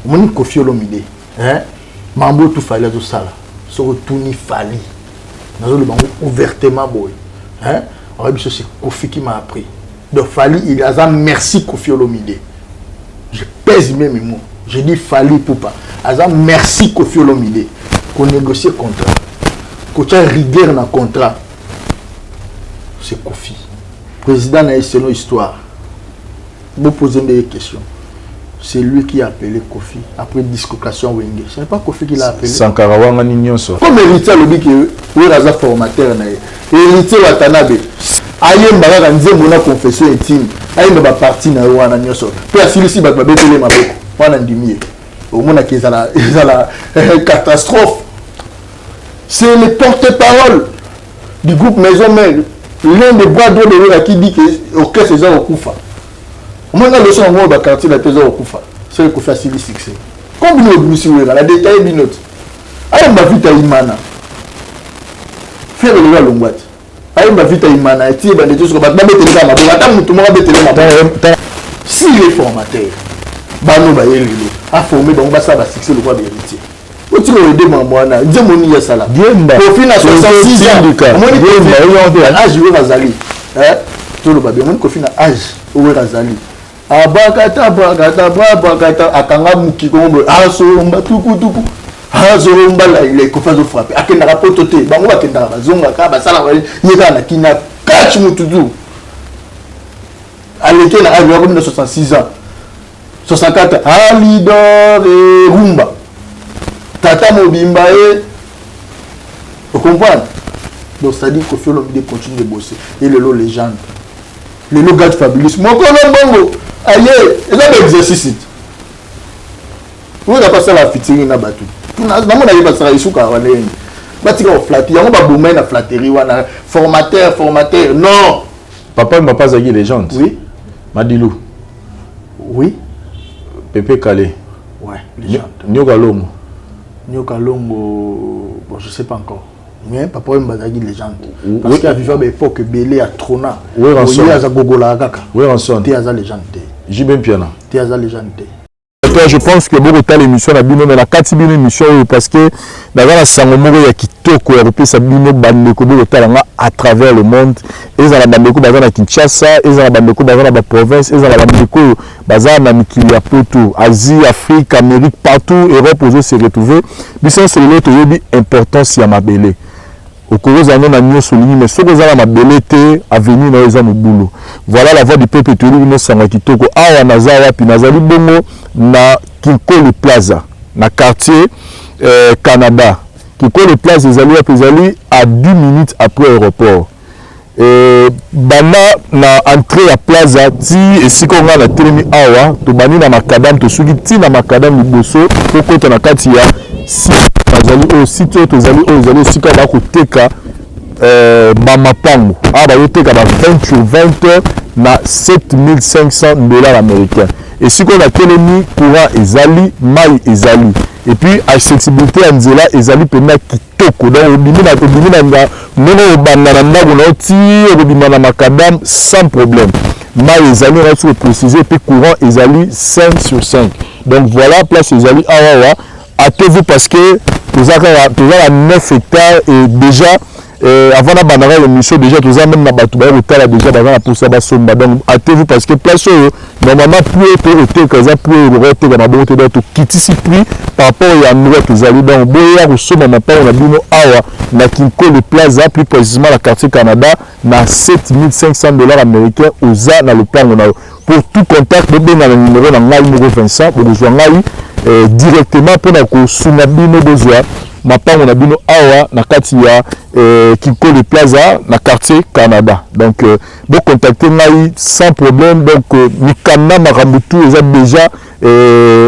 Mon Kofi Olomide, hein, Mambo tout fallait tout ça là, sur tout ni fali. Nous avons le bango ouvertement boy, hein. On c'est Kofi qui m'a appris. Donc fali il a ça merci Kofi Olomide. Je pèse même mes mots. Je dis fali pour pas. Azam merci Kofi Olomide. Qu'on négocie contrat. Qu'on tient rigueur dans le contrat. C'est Kofi. Président n'a c'est nos histoire. Vous posez des questions. C'est lui qui a appelé Kofi après dislocation Wenge. Ce n'est pas Kofi qui l'a appelé. Sankara Wangani Nyonso. Comme héritier le dit que oui raza formateur na héritier Watanabe. Ayemba ka nzembo na confession intime. Ayemba ba parti na wana Nyonso. Puis asilisi ba betele maboko. Wana ndimie. Au moins que ça la catastrophe. C'est le porte-parole du groupe Maison Mère. L'un des bras droits de l'État qui dit que ok c'est ça au Koufa. Moi, la leçon en bas quartier la thèse au Koufa. C'est le Koufa Sili succès. Comme nous le la détail binote. Aïe ma vie taïmana. Faire le roi longwat. Aïe ma vie taïmana. Et tiens ben des choses comme ça. Bah mettez les gamins. Bon attends tout le monde mettez les gamins. Si les formateurs, bah nous bah les a formé donc bah ça va succès le roi héritier. Où tu le aider maman na. Dis mon nia ça là. Au final 66 ans. Moi il y a âge où Razali. Hein? Tout le babé. Moi il y a âge où Razali. Abakata akanga mukikombo asoromba tuku asoromba la ile ko fazo frapper akenda rapoto te bango akenda bazonga ka basala yeka na kina catch mutudu aleke na âge de 66 ans 64 alidor et rumba tata mobimba et vous comprenez donc ça dit que Kofi Olomide continue de bosser et le lot légende le lot gars fabuleux mon bongo aïe, il y a des exercices. Vous n'avez pas ça la fitting na batu. Nous n'avons pas ça ici car on est. Bati on flatter, on va bomber la flatterie, on a formateur. Non. Papa ne m'a pas agi légende. Oui. Madilou. Oui. Pépé Calé. Ouais, légende. Nyokalongo. Nyokalongo, bon je sais pas encore. Mais papa m'a agi légende. Parce qu'il y a vécu à l'époque Belé à Trona. Oui, Ranson. Il y a Zagogola Kaka. Oui, Ranson. Tu as la légende. Jibem Piana. Tu as la légende. Je pense que beaucoup de l'émission na bino mais la quatrième émission parce que dans la sangomoro ya kitoko ya repé sa bino bandeko de talanga à travers le monde et za la bandeko baza na Kinshasa et za la bandeko baza na ba province et za la bandeko baza na mikili ya poto Asie, Afrique, Amérique partout Europe aux se retrouver biso c'est l'autre yebi importance ya mabele au cours des années, nous souligné, mais ce que vous avez mabele te avenir na eza boulot. Voilà la voix du peuple turi no sanga kitoko awa nazawa pinazali bongo na Kinkole Plaza na quartier Canada. Kinkole Plaza ezali à 10 minutes après l'aéroport. Bana na entrée à Plaza ti esiko nga na telemi awa to bani na makadam to suki ti na makadam liboso kokota na kati ya si bazali o site to zali o zali sika ba ko teka mama pango aba yo teka ba 20 sur 20 na $7,500 américains et si qu'on a telemi courant ezali mai ezali et puis accessibilité à nzela ezali pena kitoko donc obimina nga nono bandana ndako na ti obimana makadam sans problème mai ezali na sur préciser puis courant ezali 5 sur 5 donc voilà place ezali awa hâtez-vous parce que vous avez 9 hectares et déjà avant la bandara l'émission déjà tous même na batu ba hôtel déjà dans pour ça basomba donc hâtez-vous parce que place normalement plus hôtel que ça plus hôtel dans bon hôtel to kitisi prix par rapport à nous tous allez donc boya au sommet na pas on a bino awa na Kinkole Plaza plus précisément la quartier Canada na $7,500 américains aux a dans le plan pour tout contact de bien dans le numéro na ngai numéro 25 pour besoin ngai directement pour na ko sunabino besoin ma part on a bino awa na kati ya Kinkole Plaza na quartier Canada donc bon contacter ngai sans problème donc mikana makambutu eza déjà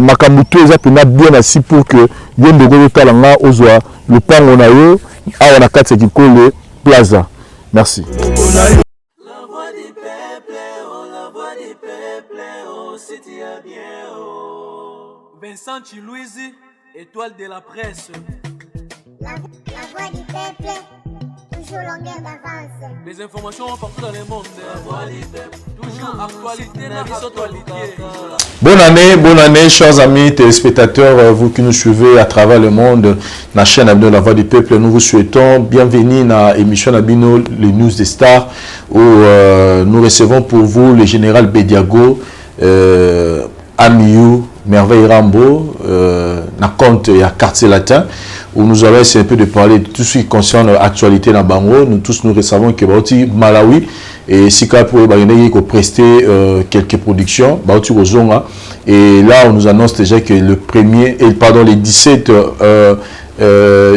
makambutu eza pena bien assis pour que yende go talanga ozwa le plan on a yo awa na kati ya Kinkole Plaza merci. La voix du peuple, oh la voix du peuple, oh c'est bien oh. Vincent Chilouizi, étoile de la presse. La voix du peuple, toujours longueur d'avance. Des informations partout dans le monde. Toujours actualité, Bonne année, chers amis téléspectateurs, vous qui nous suivez à travers le monde, la chaîne Abino La Voix du Peuple. Nous vous souhaitons bienvenue dans l'émission Abino, les News des Stars, où nous recevons pour vous le général Bediago, Amiou, Merveille Rambo, na compte et à quartier latin, où nous allons essayer un peu de parler de tout ce qui concerne l'actualité dans Bango. Nous tous nous savons que Baouti Malawi et Sika pour prester quelques productions, Baouti Ozonga. Et là, on nous annonce déjà que le 17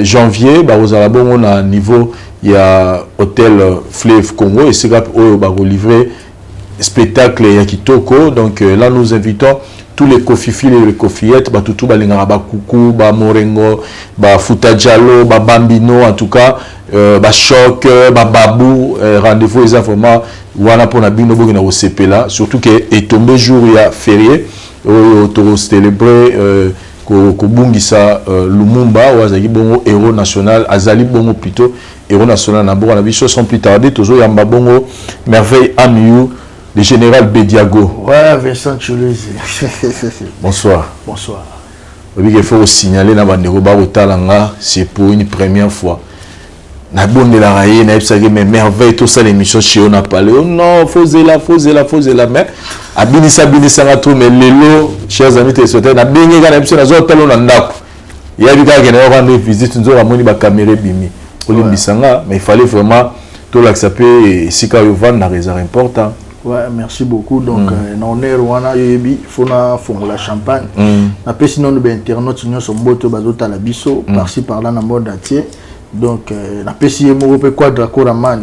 janvier, aux Alabons, on a un niveau, il y a Hôtel Fleuve Congo et Sika pour livrer spectacle Yakitoko. Donc là, nous invitons tous les kofifils et les kofiettes, tout balingara Koukou, Morengo, Fouta Diallo, Bambino, en tout cas, Choc, Babou, rendez-vous les informations, voilà pour Nabino Bogina au CP là, surtout que est tombé jour il y a férié, autour célébrer Kobungisa Lumumba, ou Azali Bongo héros national, Azali Bongo plutôt héros national, Nabou, on a vu sans plus tarder, toujours Yamba Bongo, Merveille Amiou, le général Bediago. Ouais, Vincent Choulizi. Bonsoir. Bonsoir. Il faut signaler c'est pour une première fois. Na bonne la raie, na epsage mais merveille tout ça l'émission chez on a parlé. Oh non, faut zela mais abinisa na tout mais lelo chers amis téléspectateurs na bengi ga na episode na zo talo na ndako. Il y a du gars qui na rendre visite nous avons moni ba caméra bimi. Olimbisanga mais il fallait vraiment tout l'accepter et sika yovan na raison important. Ouais, merci beaucoup. Donc, on est Rwanda, il faut la champagne. Après, sinon, nous internautes, nous sommes beaux, à la bisso, par-ci, par-là, dans le monde entier. Donc, après, si nous avons Quadraco Raman,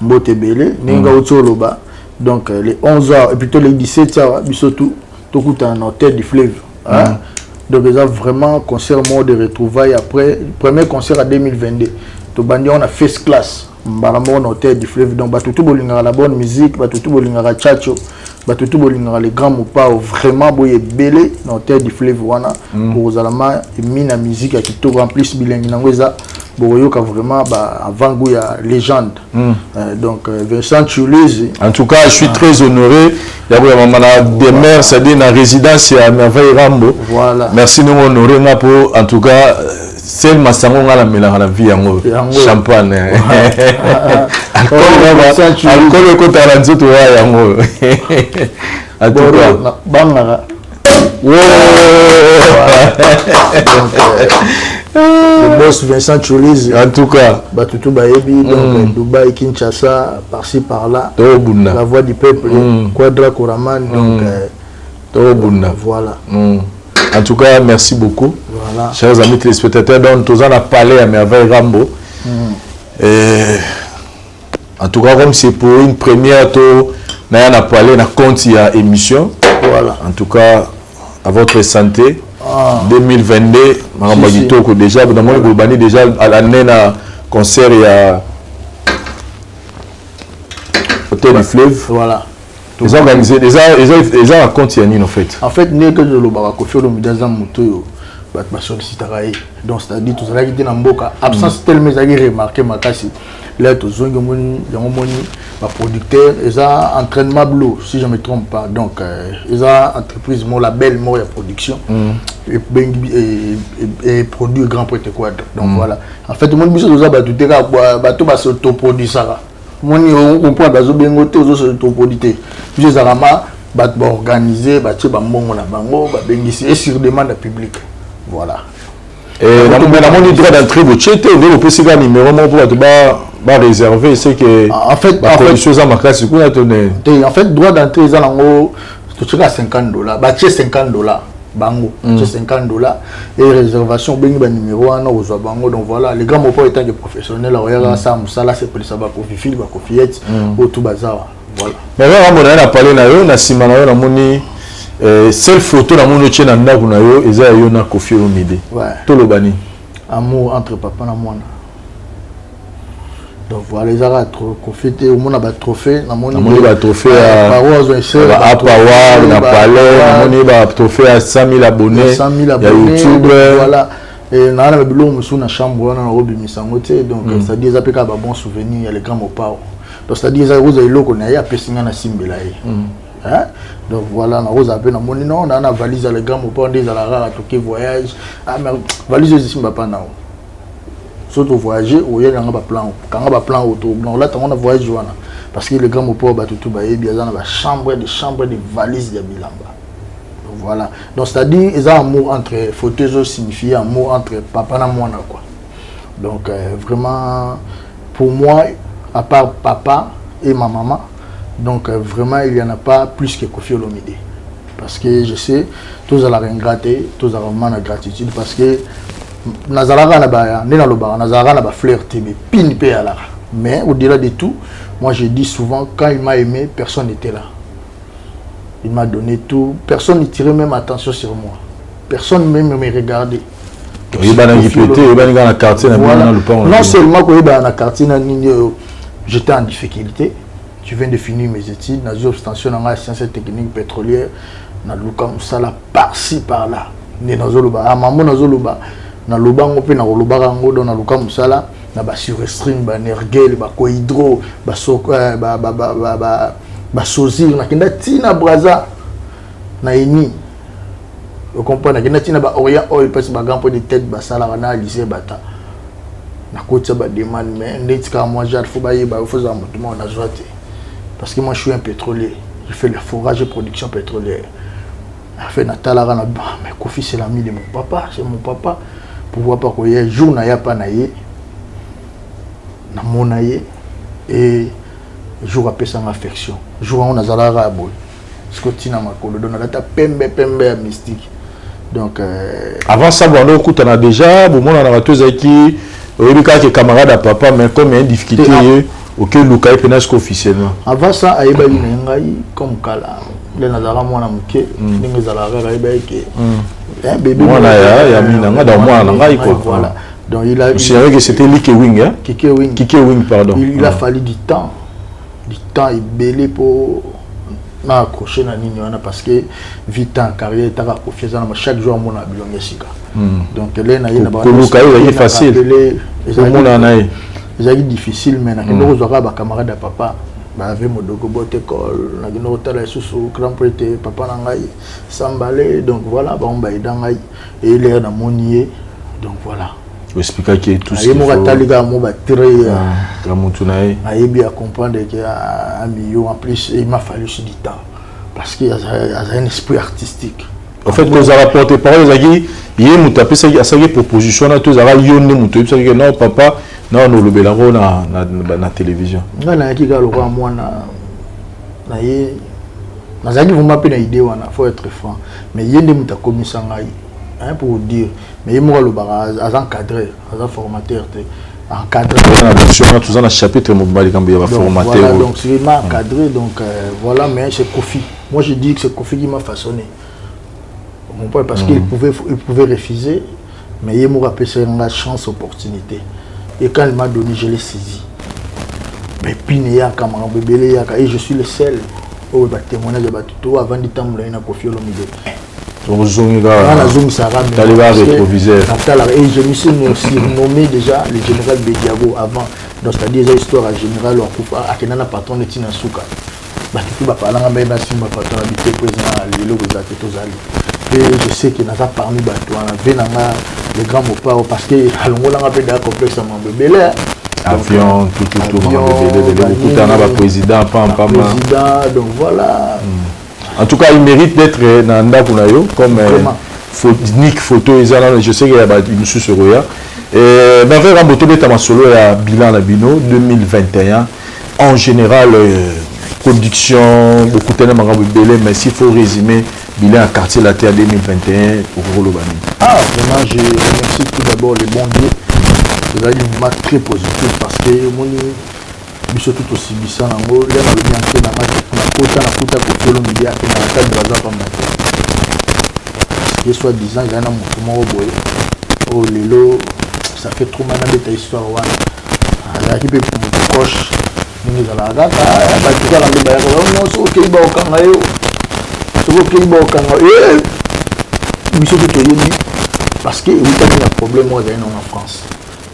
Mbote Belé, Ninga Otsoloba. Donc, les 11h, et plutôt les 17h, bisso tout un hôtel du fleuve. Donc, ils ont vraiment concert mode de retrouvailles après, le premier concert à 2022. Donc, on a first class. Baramon hôtel du fleuve donc tout bolingara la bonne musique tout bolingara chacho tout bolingara les grands mopas vraiment boye belé hôtel du fleuve wana pour zalama mina musique qui tout en plus bilingue nangweza boyoka vraiment avant goût ya légende donc Vincent Choulizi. En tout cas je suis très honoré d'avoir maman demeure c'est-à-dire la résidence à Merveille Rambo. Voilà. Merci nous honorer pour en tout cas c'est ma sango la mélange la vie en champagne alcool ko taranzo to ya yango en tout cas bangara le boss Vincent Choulizi en tout cas tout baebi donc Dubaï Kinshasa par-ci par-là la voix du peuple Quadra Koraman donc voilà. En tout cas, merci beaucoup. Voilà. Chers amis téléspectateurs, donc nous allons parler à Merveille Rambo. En tout cas, comme c'est pour une première tour, nous allons parler dans compte il y a émission. Voilà. En tout cas, à votre santé. 2022, déjà, dans mon groupe déjà à l'année na concert il y a Hôtel du Fleuve. Voilà. Ils ont organisé, ils ont raconté en fait. En fait, nous, quand nous avons fait le Midazam Mouto, donc c'est-à-dire que tout ça qui est dans Mboka, absence tellement remarqué ma casse. Là, tous les producteurs, ils ont entraînement bleu, si je ne me trompe pas. Donc, ils ont entreprise, mon label, mon production, et produit grand prêt quadre. Donc voilà. En fait, tout le monde a s'autoproduit ça. On comprend que les gens sont autoproduits. Les Arama sont organisés, et sur demande publique. Voilà. Et on droit d'entrée, on peut se numéro pour réserver. C'est que en fait, droit d'entrée, c'est à $50. 50 $. Bango, c'est $50 et réservation ben numéro 1 aux bango. Donc voilà, les grands mots étant des professionnels, ça là c'est pour les savoir coffee coffeettes au tout bazar. Voilà. Mais on a parlé na yo na sima na yo na moni seule photo na moni tient na ndako na yo eza yo na Koffi Olomide. Ouais. Tolobani. Amour entre papa et moi. Donc voilà, les arts confétés au monde a trophée, na moni ba trophée à Power, na Palais, na moni ba trophée à 100 000 abonnés. 100 000 abonnés. YouTube, voilà. et na na biloko musu na chambre wana na robimisa ngote donc c'est-à-dire ça peut ka ba bon souvenir ya le grand mopao donc c'est-à-dire ça roza iloko na ya pesinga na simbela ye hein donc voilà na roza pe na moni non na valise le grand mopao ndeza la rare toke voyage ah mais valise simba pa na surtout voyager ou ya nga ba plan auto non là on a voyage wana parce que le grand mopao ba tout ba ye bien na ba chambre de valise ya bilamba. Voilà. Donc c'est-à-dire ils ont un amour entre fauteuil signifie un amour entre papa et moi quoi. Donc vraiment pour moi à part papa et ma maman donc vraiment il y en a pas plus que Koffi Olomide parce que je sais tous à la regretter tous à vraiment la gratitude parce que nazalaka na ba nena loba nazalaka na ba flirter mais pin pe ala mais au-delà de tout moi je dis souvent quand il m'a aimé personne n'était là. Il m'a donné tout. Personne ne tirait même attention sur moi. Personne même me regardait. Non seulement que dans le quartier, j'étais en difficulté. Je viens de finir mes études. Dans une obstention dans la science et technique pétrolière. Dans le cas ça là par-ci par-là. Dans le cas maman dans le cas dans le cas on peut dans le cas dans le cas ça là na ba surestream ba nergel ba cohydro ba basozir na kenda tina braza na eni vous comprenez kenda tina ba orient oil parce ba grand point de tête ba sala na lycée bata na côté ba demande mais ndika moi j'ai faut ba yeba faut ça moto na joite parce que moi je suis un pétrolier je fais le forage et production pétrolière a fait natala na ba mais Koffi c'est l'ami de mon papa c'est mon papa pour voir pas que hier jour na ya pa na ye na monaye et jour après sans affection jour on a zalara boy scotina makolo donc la ta pembe mystique donc avant ça bon on écoute on a déjà bon on a raté qui Olika qui camarade à papa mais comme il y a une difficulté auquel Luka penas officiellement avant ça ayeba ngai comme kala le nazara mwana muke ndenge zalara ayeba ke bébé mwana ya minanga dans mwana ngai quoi voilà donc il a c'est vrai que c'était Kike Wing hein Kike Wing pardon il a fallu du temps est belé pour m'accrocher dans l'ignorance parce que vite en carrière t'as confiance dans chaque jour mon abilon yesika donc là na yena ba facile c'est difficile mais na kendo zoka ba camarade à papa ba avec modoko bote école na kendo tala susu grand prêtre papa na ngai sambalé donc voilà ba on ba idangai et l'air na monier donc voilà expliquer que tout ce qu'il faut bien comprendre que en plus il m'a fallu du temps parce qu'il y a un esprit artistique en fait quand vous avez porté parole il y a une proposition non papa non nous le na télévision vous m'appelez une idée faut être franc mais il y a des commis hein, pour dire mais il m'a encadré formateur encadré tout un chapitre formateur donc c'est m'a encadré donc voilà mais c'est Koffi moi je dis que c'est Koffi qui m'a façonné parce qu'il pouvait refuser mais il m'a appelé une chance opportunité et quand il m'a donné je l'ai saisi mais puis il y a camarade bébé et je suis le seul au témoignage de Batuto avant du temps où il y a Koffi Olomide et je me suis nommé déjà le général Bediago avant donc c'est-à-dire des histoires à général à Kenana patron de Tina Souka et je sais qu'il n'a pas parmi les grands mots parce que à complexe avion tout président donc voilà. En tout cas, il mérite d'être Nanda Kunayo comme Nick Photo. Je sais qu'il y a une sous-seroya. Mais vraiment, Solo a bilan la Bino 2021. En général, production, beaucoup de temps, mais s'il faut résumer, bilan à quartier la terre 2021 pour Rolobani. Ah, vraiment, je remercie tout d'abord les bons dieux. C'est un mouvement très positif parce que biso tout aussi bisa nango le na bianke na kota Koffi Olomide ya na kata braza pa mate et soit disant il y a un mouvement au boy oh lelo ça fait trop mal de ta histoire wana ala ki pe proche ni ngala gata ba tuka la ba ya no so ke ba okanga yo so ke ba okanga biso tout yebi parce parce que oui il y a problème moi en France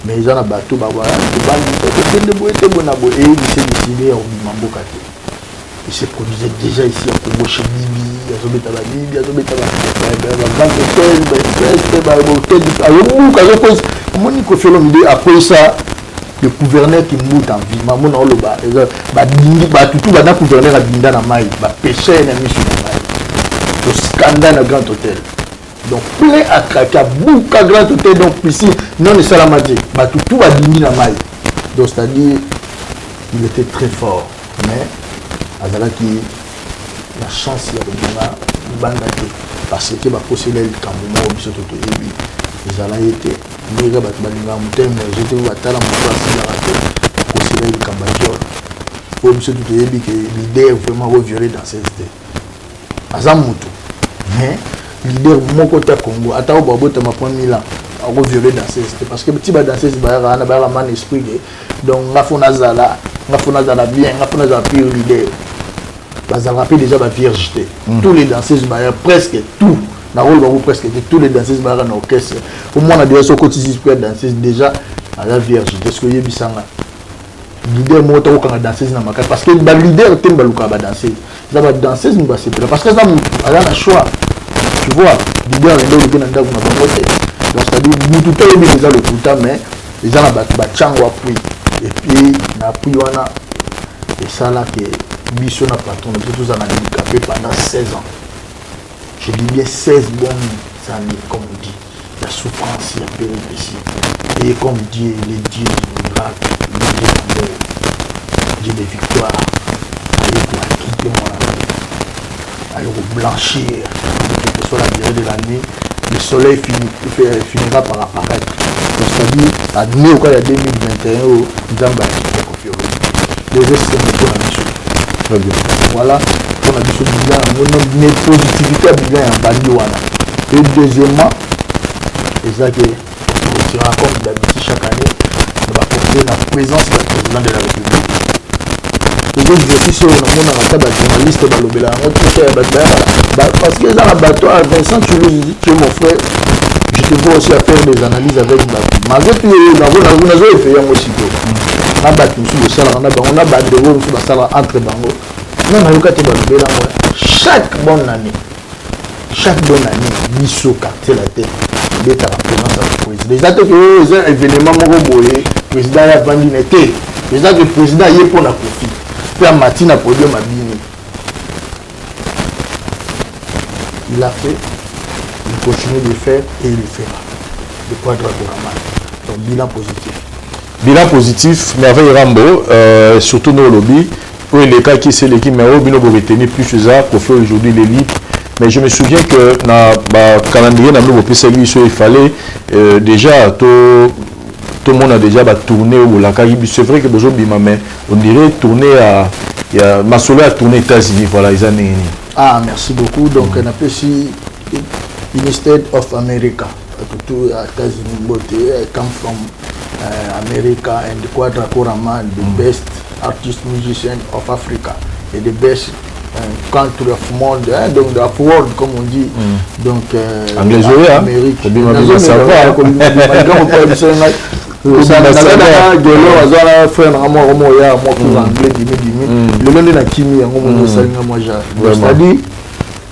mais ils en a bateau bah voilà et il s'est décidé à Mamboka. Il se produisait déjà ici à Congo chez Bibi, à Zobeta Bibi, à Zobeta Bibi, après ça, le gouverneur qui moute en vie, maman on le bat, tout le gouverneur a binda na maï, pêcher un ami sur la maï, le scandale à Grand Hôtel. Donc plein à craquer, à Grand Hôtel, donc ici, non les salamadi, tout va dindi na maï. Donc c'est-à-dire, il était très fort, mais Azala qui la chance il y a le banda parce que va posséder le Cameroun au biso toto ebi Azala était mega batbalinga mutem j'étais batala moto la raté posséder le Cameroun au biso toto ebi que l'idée vraiment revirer dans cette idée Azam muto mais leader mon côté Congo ata au babota ma point Milan a revirer dans cette idée parce que petit ba dans cette ba na ba man esprit donc ngafona zala bien ngafona pire leader. Ils ont rappelé déjà la viergeté. Tous les danseuses, presque tout, presque tous les danseuses dans l'orchestre. Au moins, on a déjà son quotidien pour danser déjà à la viergeté. Parce que les leader moi quand on danser dans ma carte parce que le leader t'aime baluka ba danser. Ça va danser nous va se faire parce que ça a un choix. Tu vois, leader il est dans la côté. Donc c'est-à-dire tout le temps déjà le tout temps mais les gens ba chango appui et puis na appui wana et ça là que Bichon a patron, nous tous en handicapé pendant 16 ans. Je dis bien 16 bonnes années, comme on dit. La souffrance, la péripétie. Et comme Dieu, les dieux du miracle, le Dieu d'amour, Dieu des victoires. Allez pour quitter moi, allez pour blanchir, quelle que soit la durée de l'année, le soleil finira par apparaître. Donc c'est-à-dire, à nous, quand il y a 2021, nous avons les restes sont pour la mission. Voilà, on a dit ce bilan, on a une positivité à bilan en Bandiwana. Et deuxièmement, c'est ça que on tira compte d'habitude chaque année, on va porter la présence du président de la République. Les autres exercices, on a des journalistes, parce que dans la bateau, Vincent, tu es mon frère, je te vois aussi à faire des analyses avec Batou. Malgré tout, on a fait un aussi. On a battu le salaire, on a battu le salaire entre bango. Chaque bonne année, Missoka, c'est la tête, il est à la présence du président. Les actes que les événements le président a vendu l'été. Les actes que le président est pour la profit. Puis à matin, à produire ma bini. Il a fait, il continue de faire et il le fera. Le quadre de donc bilan positif. Bilan positif, merveille Rambo, surtout nos lobbies. Pour les cas qui c'est l'équipe, mais on va retenir plus ça pour faire aujourd'hui l'élite. Mais je me souviens que dans le calendrier, dans le PCB, il fallait déjà, tout le monde a déjà tourné au Caraïbes. C'est vrai que mais on dirait tourner à. Masolo a tourné aux États-Unis, voilà, les années. Ah, merci beaucoup. Donc, on appelle ici United of America. Tout aux États-Unis, come from America and Quadra Korama, the best artist musician of Africa et the best country of monde, donc of world comme on dit. Donc Amérique.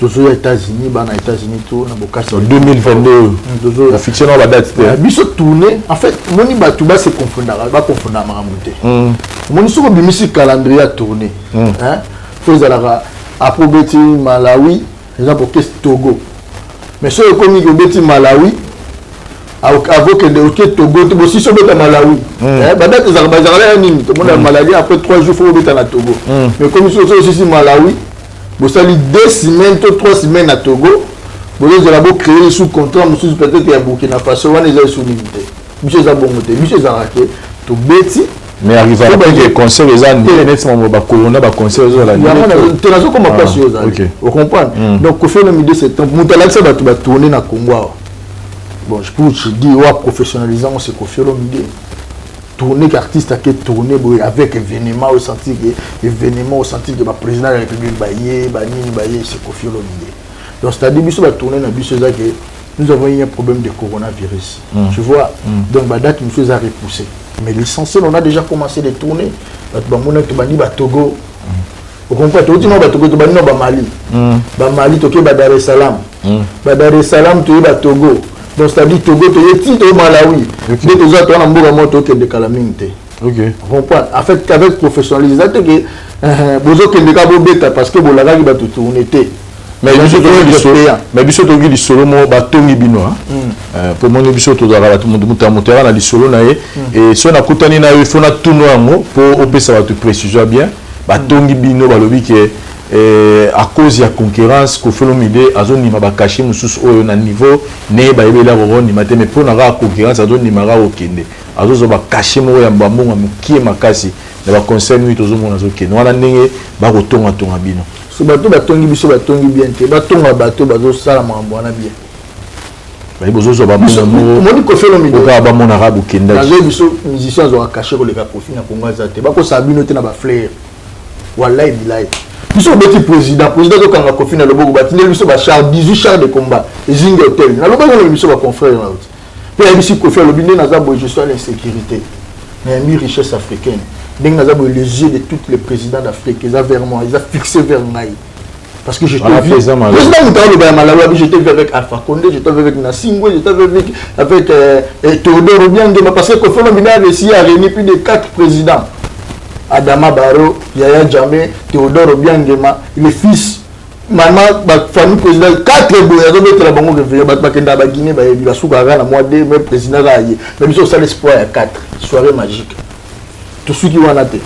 toujours aux États-Unis, aux États-Unis tout, en 2022. La fiction va date. Biso tourné. En fait, moni batuba se confondra, va confondre maramoute. Moni soko bimisi calendrier à tourner. Hein? Faut zala après beti Malawi, exemple pour Togo. Mais ce comme que beti Malawi avant que de Togo, tu aussi sur beta Malawi. Hein? Bada tu zala nini? Tout le monde a maladie après 3 jours faut beta na Togo. Mais comme sur aussi Malawi vous avez 2 semaines, 3 semaines à Togo. Vous avez créé le sous-contrat, peut-être à Burkina Faso, vous avez sous-limité. Monsieur Zabongote, monsieur Zarake, tout bêti. Mais arrive à la conseil les années, Corona, conseil les années. Tu n'as pas passé aux années. Vous comprenez? Donc, au fait, le milieu de septembre, Moutalaxa va tourner dans le Congo. Bon, je peux te dire, professionnalisant, c'est qu'on fait le milieu. Tourner qu'artiste qui tourné avec événement au senti que événement au senti que le président de la République baillé c'est Kofi Olomide. Donc c'est-à-dire que va tourner dans biso ça que nous avons eu un problème de coronavirus. Tu vois, donc la date nous a repoussé. Mais l'essentiel, on a déjà commencé les tournées. Togo. Vous comprenez? Tu vois, Togo, tu vas Mali. Mali, tu vas Dar es Salaam. Dar es Salaam, tu vas Togo. Donc, c'est-à-dire Togo, tu es Malawi. Tu es en Mboga, tu es de Calamité. Ok. Vous comprenez? En fait, avec professionnalisme, vous avez parce que vous avez tourné. Mais biso to ngi solo mo batongi bino pour mon biso to dara tout monde mutera na solo na et so na kutani na yo fona tuno yango pour opesa ba précision bien batongi bino balobi ke à cause ya concurrence ko Folomide azoni ma ba cacher mususu oyo na niveau ne ba yebela ro ni mate mais pour na ra concurrence azoni mara okende azozo ba cacher mo ya mbambo mukie makasi na ba conseil nuit tozo mona zo kende wana ndenge ba ko tonga bino. Bateau batongi biso batongi bien te batonga bateau bazo sala mambo wana bien ba bozo zo ba moni ko Folomide ko ba mona rabu kenda na biso musicien zo cacher ko le ka profit na kongo azate ba ko sabino te na ba flair wallahi bilahi biso beti président ko kanga kofi na loboko batine biso ba char 18 chars de combat zinga hotel na loboko na biso ba confrère na autre pe ya biso ko faire le binde na za bo gestion de l'insécurité mais mi richesse africaine. Les yeux de tous les présidents d'Afrique, ils ont vers moi, ils ont fixé vers moi. Parce que j'étais vu. J'étais vu avec Alpha Condé, j'étais vu avec Nassingwe, j'étais vu avec Théodore Obiangema. Parce que Kofi Olomide a réussi à réunir plus de 4 présidents. Adama Barrow, Yaya Jammeh, Théodore Obiangema, les fils. Maman, famille président, 4 boys, ils ont été là, ils ont été là, Guinée, ils ont été là, le président, mais ils ont eu l'espoir à 4. Soirée magique. Tout ceux qui vont en attaquer.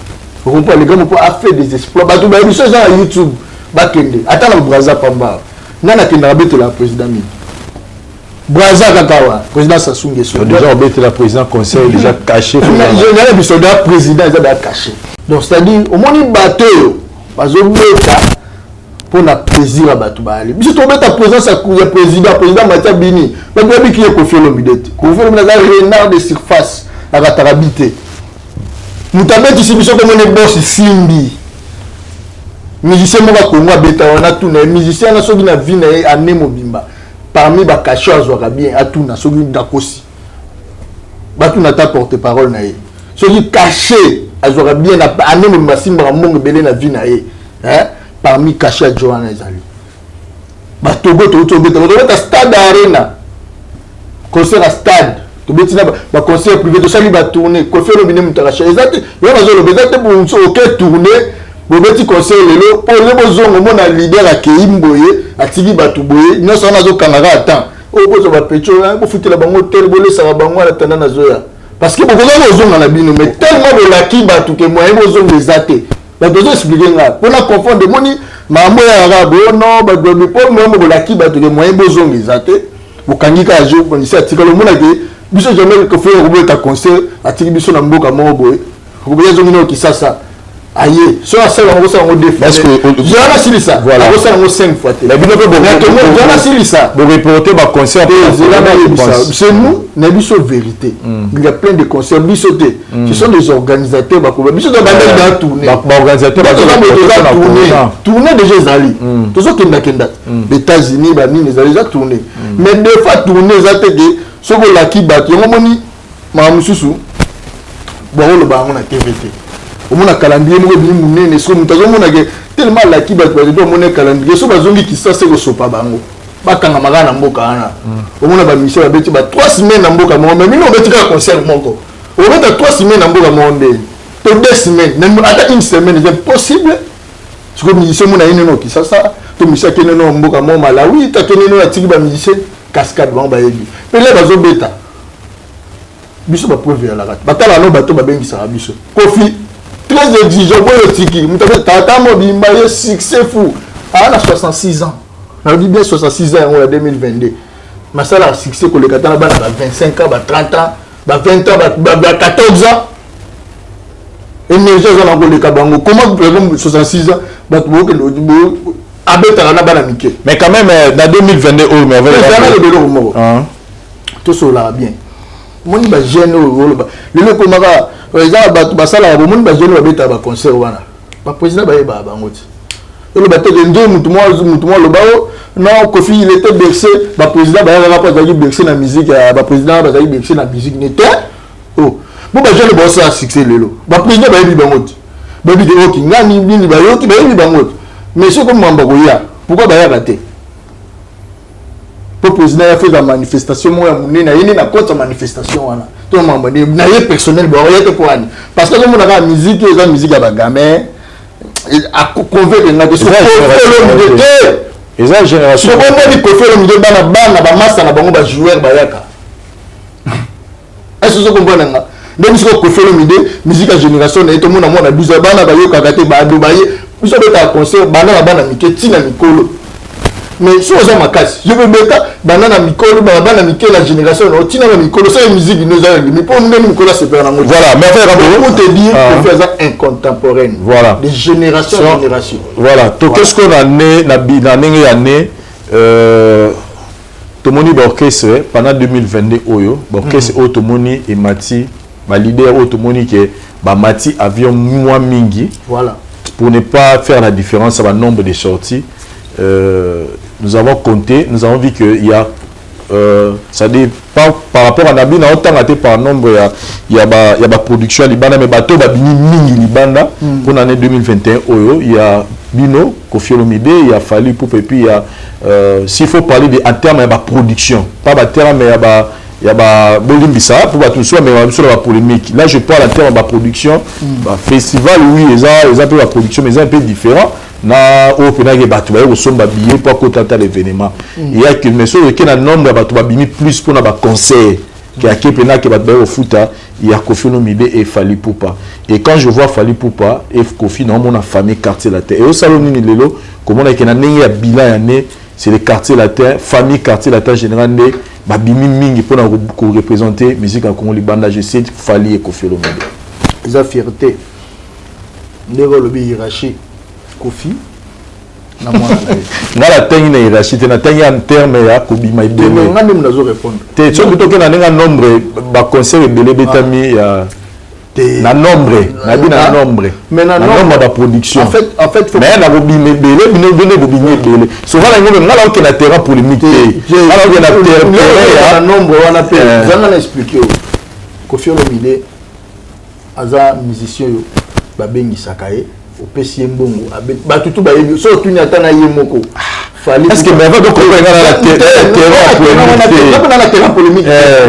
Vous comprenez, les gars ont fait des exploits. Bah, tout le monde sur YouTube. Attends, le Braza Pamba. Nana qui n'a pas la président. Braza Kakawa, président Sassou Nguesso. Déjà, on a la président conseil déjà caché. Le soldat président, ils ont caché. Donc, c'est-à-dire, au moins, ils battent. Parce que pour le plaisir à battre. Si tu mets ta présence à le président Matia Bini, tu vas dire qu'il y a Kofi Olomide. Kofi Olomide a un renard de surface à la tarabité. Nous t'avons dit que comme on est boss Simbi. Musicien moi Congo beta on a tout les musiciens na soki na vie na ane mobimba. Parmi ba caché azwaka bien a tout na soki dakosi. Ba tout na ta porte-parole na ye. Soki caché azwaka bien na ane mobimba simba mongo belé na vie na ye. Hein? Parmi caché Joanna ezali. Ba Togo beta stade arena. Concert à stade. Tu vas conseiller privé de salut va tourner Kofi Olomide mutaracha exact yo bazo le exact pour OK tourner bo beti conseil lelo pour le bozongo mona leader a Keimboye atiki batu boye no sona zo kangara attend o bozo ba pecho bo futela bango tel bo lesa bango ala tanda na zoya parce que beaucoup bozonga na bino mais tellement de laki batu que moyen bozongo ezate ba bezo expliquer nga pona confondre moni mambo ya arabe no ba gobi po mo bo laki batu que moyen bozongo ezate bokangika ajo ko nisi atika lo mona ke biso jamais que faire robot ta concert atiki biso na mboka moko boye robot zo ngino kisasa aye so ça on va ça on défend parce que jana silisa voilà on ça on 5 fois la bino pe bon jana silisa bon reporter ba concert c'est nous na biso vérité il y a plein de concerts biso te ce sont des organisateurs ba ko biso do bandel da tourner ba organisateur ba tourner déjà zali tozo kenda les États-Unis ba mine déjà tourner mais des fois tourner za te soko la kibat yo moni ma mususu bon le ba on a TVT o mona calendrier mo bi munene so mutazo mona ke tellement la kibat ba do mona calendrier so bazongi kisasa ko sopa bango bakanga magana mboka ana o mona ba mission ba beti ba 3 semaines na mboka mo mais mino beti ka concert moko o beta 3 semaines na mboka mo ndé to 2 semaines même ata une semaine c'est possible ce que mission mona ine no kisasa to mission ke no mboka mo Malawi ta ke no atiki ba mission cascade ba ba yebi pele bazo beta biso ba preuve ya la rat batala no bato ba bengi sa biso Kofi très exigeant boyo tiki mutabe tata mobimba ye succès fou a 66 ans na dit bien 66 ans en 2022 masala succès ko le katana ba 25 ans ba 30 ans ba 20 ans ba 14 ans énergie za na ko le kabango comment comme 66 ans ba to ke lo mais quand même dans 2022 oh mais tout cela bien moni ba jeune le loko maka eza ba sala ba moni ba jeune ba beta ba concert wana ba président ba yeba bango ti le ba te ndo mutu mo lo bawo non Kofi il était bercé ba président ba ya pas bercé na musique ba président ba bercé na musique n'était oh bon ba je le boss a succès lelo ba président ba yebi bango ba bi de oki ngani bini ba yoki ba yebi bango mais c'est comme mamba ko ya pourquoi ba ya raté le président a fait la manifestation moi il y a une manifestation wana tout mamba na ye personnel ba ya pour ani parce que comme on a la musique et musique à gamin a convaincre na de eza génération so ko di kofelo mide bana ba master na bango ba joueur ba yaka est-ce que vous comprenez nga ndeni so kofelo mide musique à génération na to mona mona 12 bana ba yoka kate ba do ba ye biso beta concert bana mike tina mikolo mais so za makasi je veux beta bana na mikolo bana mike la génération na tina na mikolo ça musique nous a mais pour nous mikolo c'est pas nango voilà mais pour te dire que faire ça incontemporaine voilà de génération en génération voilà to qu'est-ce qu'on a né na ndenge année tomoni orchestre pendant 2022 oyo orchestre otomoni et mati ba leader otomoni que ba mati avion moi mingi voilà pour ne pas faire la différence à nombre de sorties nous avons compté nous avons vu que il y a ça dépend par rapport à Nabina autant par nombre il y a production libana mais bateau ba bini mingi libanda pour l'année 2021 oyo il y a Bino Kofi Olomide il y a Fally Ipupa et puis il y a s'il faut parler de en termes de production pas en termes mais il y a Bolimbisa pour tout ça mais sur la polémique là je parle en termes de production festival oui ils ont un peu la production mais c'est un peu différent na au pena que batu ba au somba billet pour côté l'événement il y a que mais sur que na nombre batu ba bimi plus pour na ba concert qui a que pena que batu ba au foot il y a Kofi Olomide et Fally Ipupa et quand je vois Fally Ipupa et Kofi non mon famille quartier latin et au salon ni lelo comme on a que na nengi bilan année c'est le quartier latin famille quartier latin général né ba bimi mingi pour na représenter musique en Congo libanda je sais Fally et Kofi Olomide ils fierté ndeko lobi hiérarchie Kofi na mwana na la tengi na hiérarchie na tengi en terme ya kobima ibele nga ndem nazo répondre te so bitoke na nenga nombre ba concert ebele betami ya na nombre na bi na nombre mais na nombre de production en fait mais na kobima ebele bino bino kobima ebele so vala ngombe ngala oke na terrain polémique te ngala oke na terrain ya nombre wana pe zanga na expliquer Kofi Olomide aza musicien yo babengisaka ye opesi mbongo batutu ba yebi so tunya tana ye moko Fally est-ce que mais va donc la terrain polémique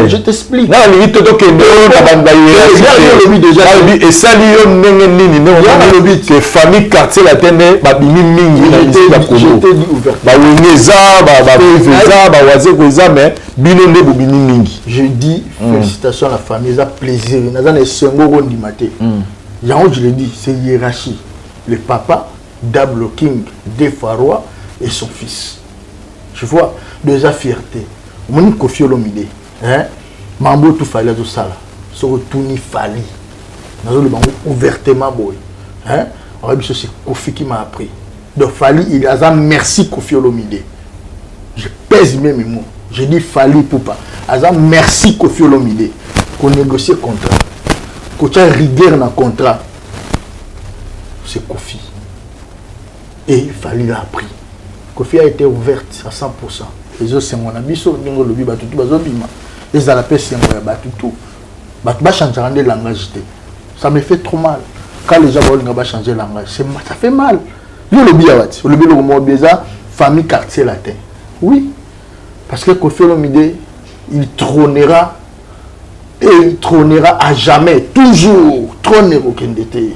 je t'explique na limite to que na banda ye déjà et ça li ndenge nini ne on que famille quartier la tene ba bimi mingi na musique ya Congo ba wengeza ba feza ba waze koza mais bino ne bobini mingi je dis félicitations à la famille ça plaisir na na sengoko ndimate yango je le dis c'est hiérarchie le papa Dablo King de Faroua et son fils. Je vois déjà fierté. Mon Kofi Olomide, hein? Mambo tout fallait tout ça là. Ce retourni Fally. Dans le bango ouvertement boy. Hein? Alors c'est Kofi qui m'a appris. Donc Fally il a dit merci Kofi Olomide. Je pèse mes mots. Je dis Fally Ipupa. Aza merci Kofi Olomide. Qu'on négocie contrat. Qu'on tient rigueur dans contrat. C'est Kofi. Et Fally l'a appris. Kofi a été ouverte à 100%. Les autres, c'est mon ami, ils ont lobby, batutu, bazobima. Les alapes, c'est mon batutu. Batuba changer de langage. Ça me fait trop mal. Quand les gens vont changer de langage, ça fait mal. Le lobby, le lobby, le mot déjà, famille quartier latin. Oui. Parce que Kofi Olomide, il trônera. Et il trônera à jamais. Toujours. Trôner aucun détail.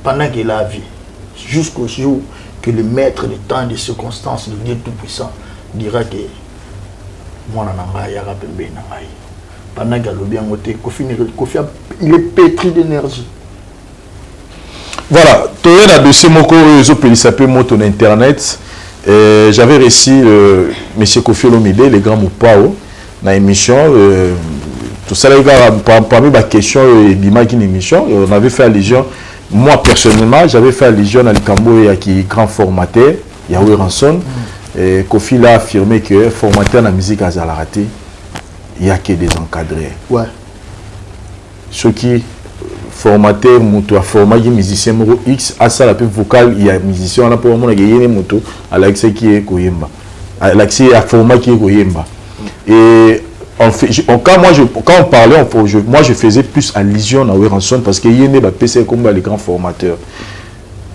Pendant qu'il a vie. Jusqu'au jour que le maître du temps et des circonstances, le Dieu Tout-Puissant, dira que moi, pendant qu'il a le bien côté, Kofi, il est pétri d'énergie. Voilà, tu as un dossier moko il s'appelle Moton Internet. J'avais reçu M. Kofi Olomide, le grand Moupao, dans l'émission. Tout ça, parmi les questions, une émission, on avait fait allusion. Moi, personnellement, j'avais fait allusion à Likambo et à qui grand formateur, Yahweh Ranson. Kofi l'a affirmé que formateur dans la musique à Zalarate, il n'y a que des encadrés. Ouais. Ceux qui formateur, moto, formateur, musicien, X, à ça la plus vocale, il y a musicien, on a pour le moment, il y a moto, à l'excès qui est Koyemba. l'accès à format qui est Goyemba. Et quand on parlait, moi je faisais plus allusion à Weranson parce qu'il y a des PC comme les grands formateurs.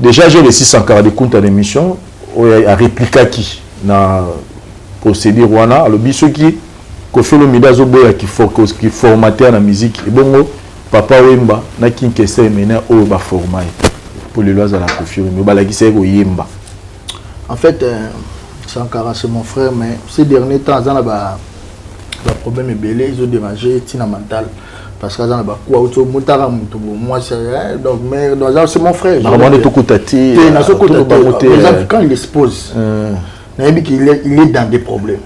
Déjà, j'ai laissé 140 comptes en émission, à répliquer qui na procédure wana le biso qui fait le midazo boya qui formateur na musique et bon papa Wemba na kinkese mena o ba format pour les lois à la confirmer ba la qui c'est Yemba. En fait Sankara c'est mon frère mais ces derniers temps ça ba problème est belé ils ont dérangé tina mental parce que ça ba quoi auto mutara mutu moi c'est donc mais c'est mon frère normalement tout côté quand il expose il est dans des problèmes.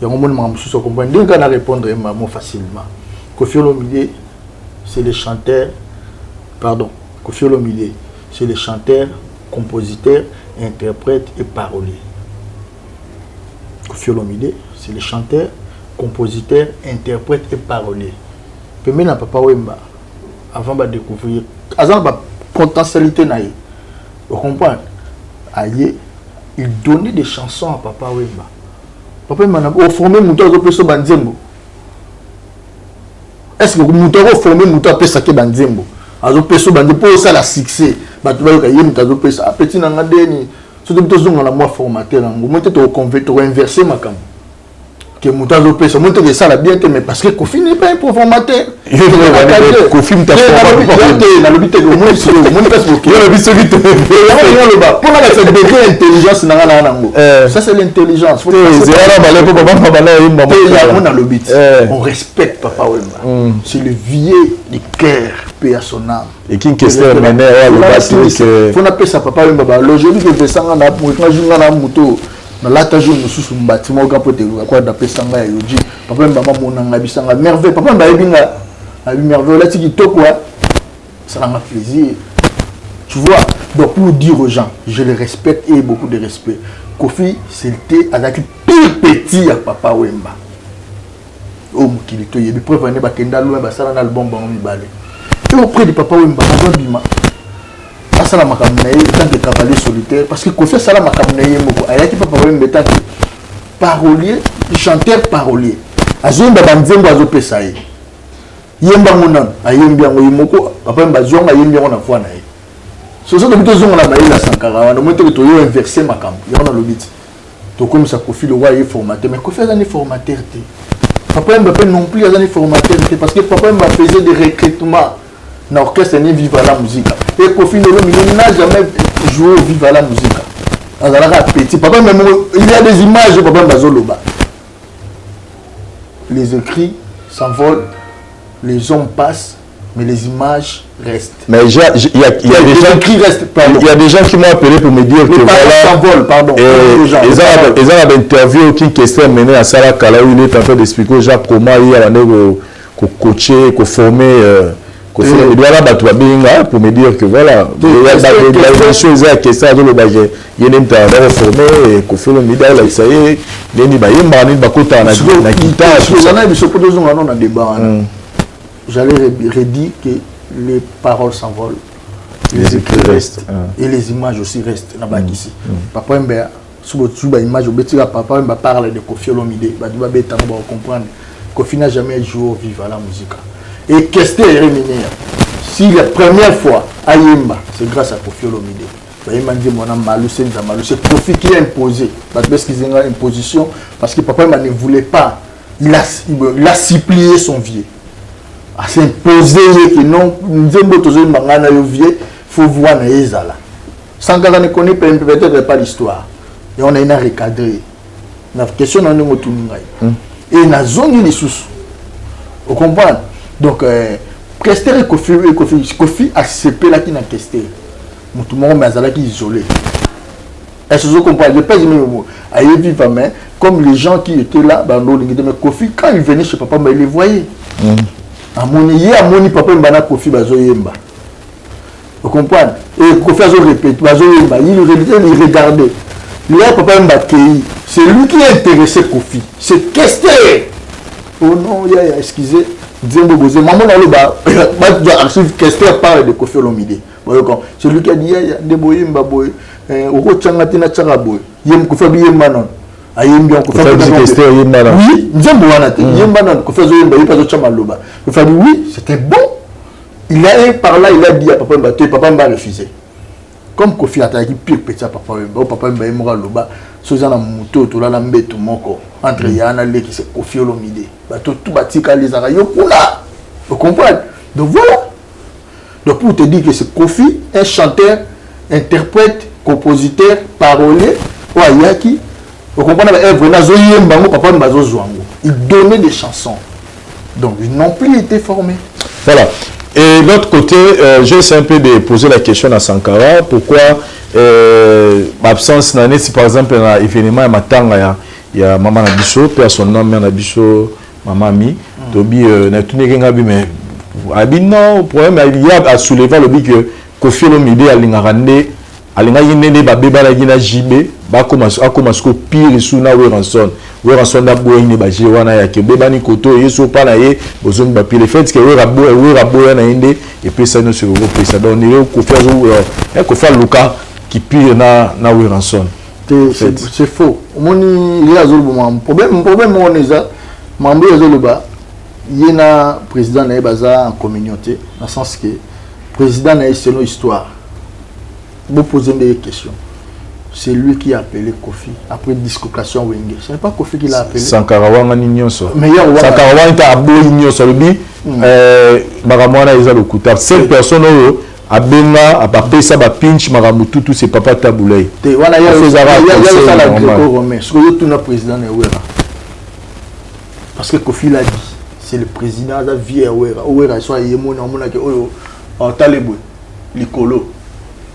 Il y a un moment où je comprends. Donc, on a répondre facilement. Koffi Olomide, c'est le chanteur, pardon, Koffi Olomide, c'est le chanteur, compositeur, interprète et parolier. Koffi Olomide, c'est le chanteur, compositeur, interprète et parolier. Puis maintenant, Papa Wemba, avant de découvrir, avant la potentialité, vous comprenez? Aïe. Il donnait des chansons à Papa Wemba. Papa Wemba a formé Mouta Peso Banzembo. Est-ce que Mouta a formé Mouta Peso Banzembo? Azo Peso Banzembo pour ça la succès. Tu vas dire Mouta Peso. Petit Nangadeni, surtout que tu as un formateur. Tu as inversé ma cam. Que Mouta Peso, montre que ça la bien, mais parce que Koffi n'est pas un formateur. Koffi n'est pas un ça c'est l'intelligence. On respecte Papa Wemba. C'est le vieux du cœur, paix à son âme. Et qui question est faut appeler ça Papa Wemba. Aujourd'hui, je fais ça dans la moto. Là, tu as joué sous un bâtiment au Capote, quoi d'appeler ça là, Yoji. Papa Wemba, mon abissanga merveille. Papa Wemba, merveille. Là, tu dis toi quoi? Ça m'a plaisir. Tu vois, donc pour dire aux gens, je les respecte et beaucoup de respect. Koffi, c'était avec tout petit à Papa Wemba. Oh, mon kilito, il y a des preuves, il y a des albums, et auprès de Papa Wemba, Bima. Ça la makamnaye tant que cavalier solitaire parce que Koffi ça la makamnaye moko ayaki Papa Wemba tant que parolier chanteur parolier azomba banzembo azopesa ye yemba munan ayembi yango yimoko Papa Wemba zonga yembi yango na foi na ye so so to zonga na baila Sankara wana mo to yo inverser makambo yo na lobiti to comme ça Koffi le roi est formateur mais Koffi est formateur té Papa Wemba non plus est formateur té parce que Papa Wemba faisait des recrutements dans l'orchestre ni Viva la musique. Et Koffi Olomide n'a jamais joué au Viva la musique. Petit papa même il y a des images de Papa Bazoloba. Les écrits s'envolent, les hommes passent, mais les images restent. Mais il y a des gens qui restent. Il y a des gens qui m'ont appelé pour me dire que voilà. S'envolent, pardon. Ils ont une interview qui question menée à Sarah Kala où il est en train d'expliquer Jacques comment il y a l'année coacher, former. Il doit là pour me dire que voilà, il y a des choses qui sont dans le bagage. Il y a des formés et Koffi Olomide là ça y est, il y a des bakota na guitare. J'allais redire que les paroles s'envolent, les écrits restent et les images aussi restent là-bas ici. Papa Wemba sous image Papa Wemba parle de Koffi Olomide, va comprendre. Koffi n'a jamais joué au Viva la musique. Et qu'est-ce que c'est si la première fois à Yemba, c'est grâce à Koffi Olomide. Il m'a dit c'est Koffi qui a imposé. Parce qu'il a une imposition, parce que Papa ne voulait pas. Il a supplié son vieux. Il s'est imposé que non, il faut voir Naïzala. Sankara ne connaît peut-être pas l'histoire. Et on a une recadré. La question est et on a zone les sous. Vous comprenez? Donc, Kester et Koffi a CP là qui n'a Kester. Tout le monde est isolé. Est-ce que vous comprenez? Je ne sais pas si comme les gens qui étaient là, mais Koffi, quand il venait chez Papa, il les voyait. À mon Papa, il Koffi Bazoyemba. Vous comprenez? Et Koffi a répété, il regardait. Là, Papa Mbakéi, c'est lui qui a intéressé Koffi. C'est Kester. Oh non, excusez. Maman archive Kester parle de Koffi Olomide. C'est lui qui a dit Deboye Mbaboye, Oro Tchangatina Tcharaboye, Yem Koffi Yemba non. ayembi on Kofi oui nzembo wana te yemba na Kofi yemba yepa zo chama loba Kofi oui c'était bon il a par là il a dit à papa Mbato et papa m'a refusé comme Kofi a été pire petit papa m'a mora loba sozana muto to la mbeto moko entre yana le qui c'est Kofi Olomide bato tout batika les arayo kuna vous comprenez donc voilà donc pour te dire que c'est Kofi un chanteur interprète compositeur parolier ou ayaki vous comprenez papa il donnait des chansons donc ils n'ont plus été formés voilà. Et de l'autre côté, j'essaie un peu de poser la question à Sankara, pourquoi l'absence d'année, si par exemple il y a un événement à Matanga, il y a maman Nabiso, personne nom Nabiso, maman Mi, Tobi, n'a tout n'est qu'un mais non, le problème il y a à soulever le but que Kofi Olomide a l'ingarandé, a l'ingarandé, babé la JB, ba commence pire sous na Weranson na boyine ba jewana ya kebe ni koto yeso pa na ye bozongi ba pile fait que Wera na inde et puis ça nous se repose donc ko faire Luka qui pire na Weranson c'est faux moni il y a un problème on est ça mambo ezoloba yena président na baza en communauté dans sens que président na c'est nos histoire vous posez des questions. C'est lui qui a appelé Kofi après dislocation Wenge. Ce n'est pas Kofi qui l'a appelé. Sankara Wangani Nyonso. Mais Sankara Wangani a aboué Nyonso. Maramwana Eza Lokuta. 5 personnes a benga a partir ça ba pinch Maramutu tout c'est papa Taboulay. Il y a ça la Gréco-Romain. Ce que tout notre président est Wera. Parce que Kofi l'a dit. C'est le président de la vie Wera. Wera soit yemona mona ke oyo Talebwe Likolo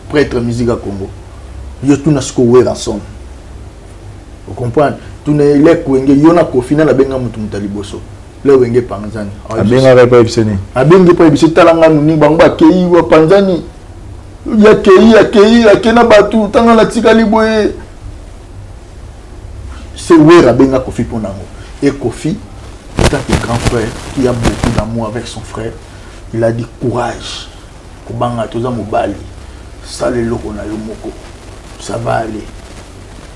prêtre musique à Congo. Yo tout na sko Wera son. Vous comprenez? Tout na ile kwenge yo na Kofi na benga mutu mutaliboso. Le wenge panzani. Abenga repa ebiseni. Abenga pa ebiseni talanga nuni bangba kei wa panzani. Ya kei akena batu tanga la tikali boye. C'est Wera benga Kofi ponango. Et Kofi étant un grand frère qui a beaucoup d'amour avec son frère, il a dit courage. Kobanga toza mobali. Ça le loko na yo moko. Ça va aller.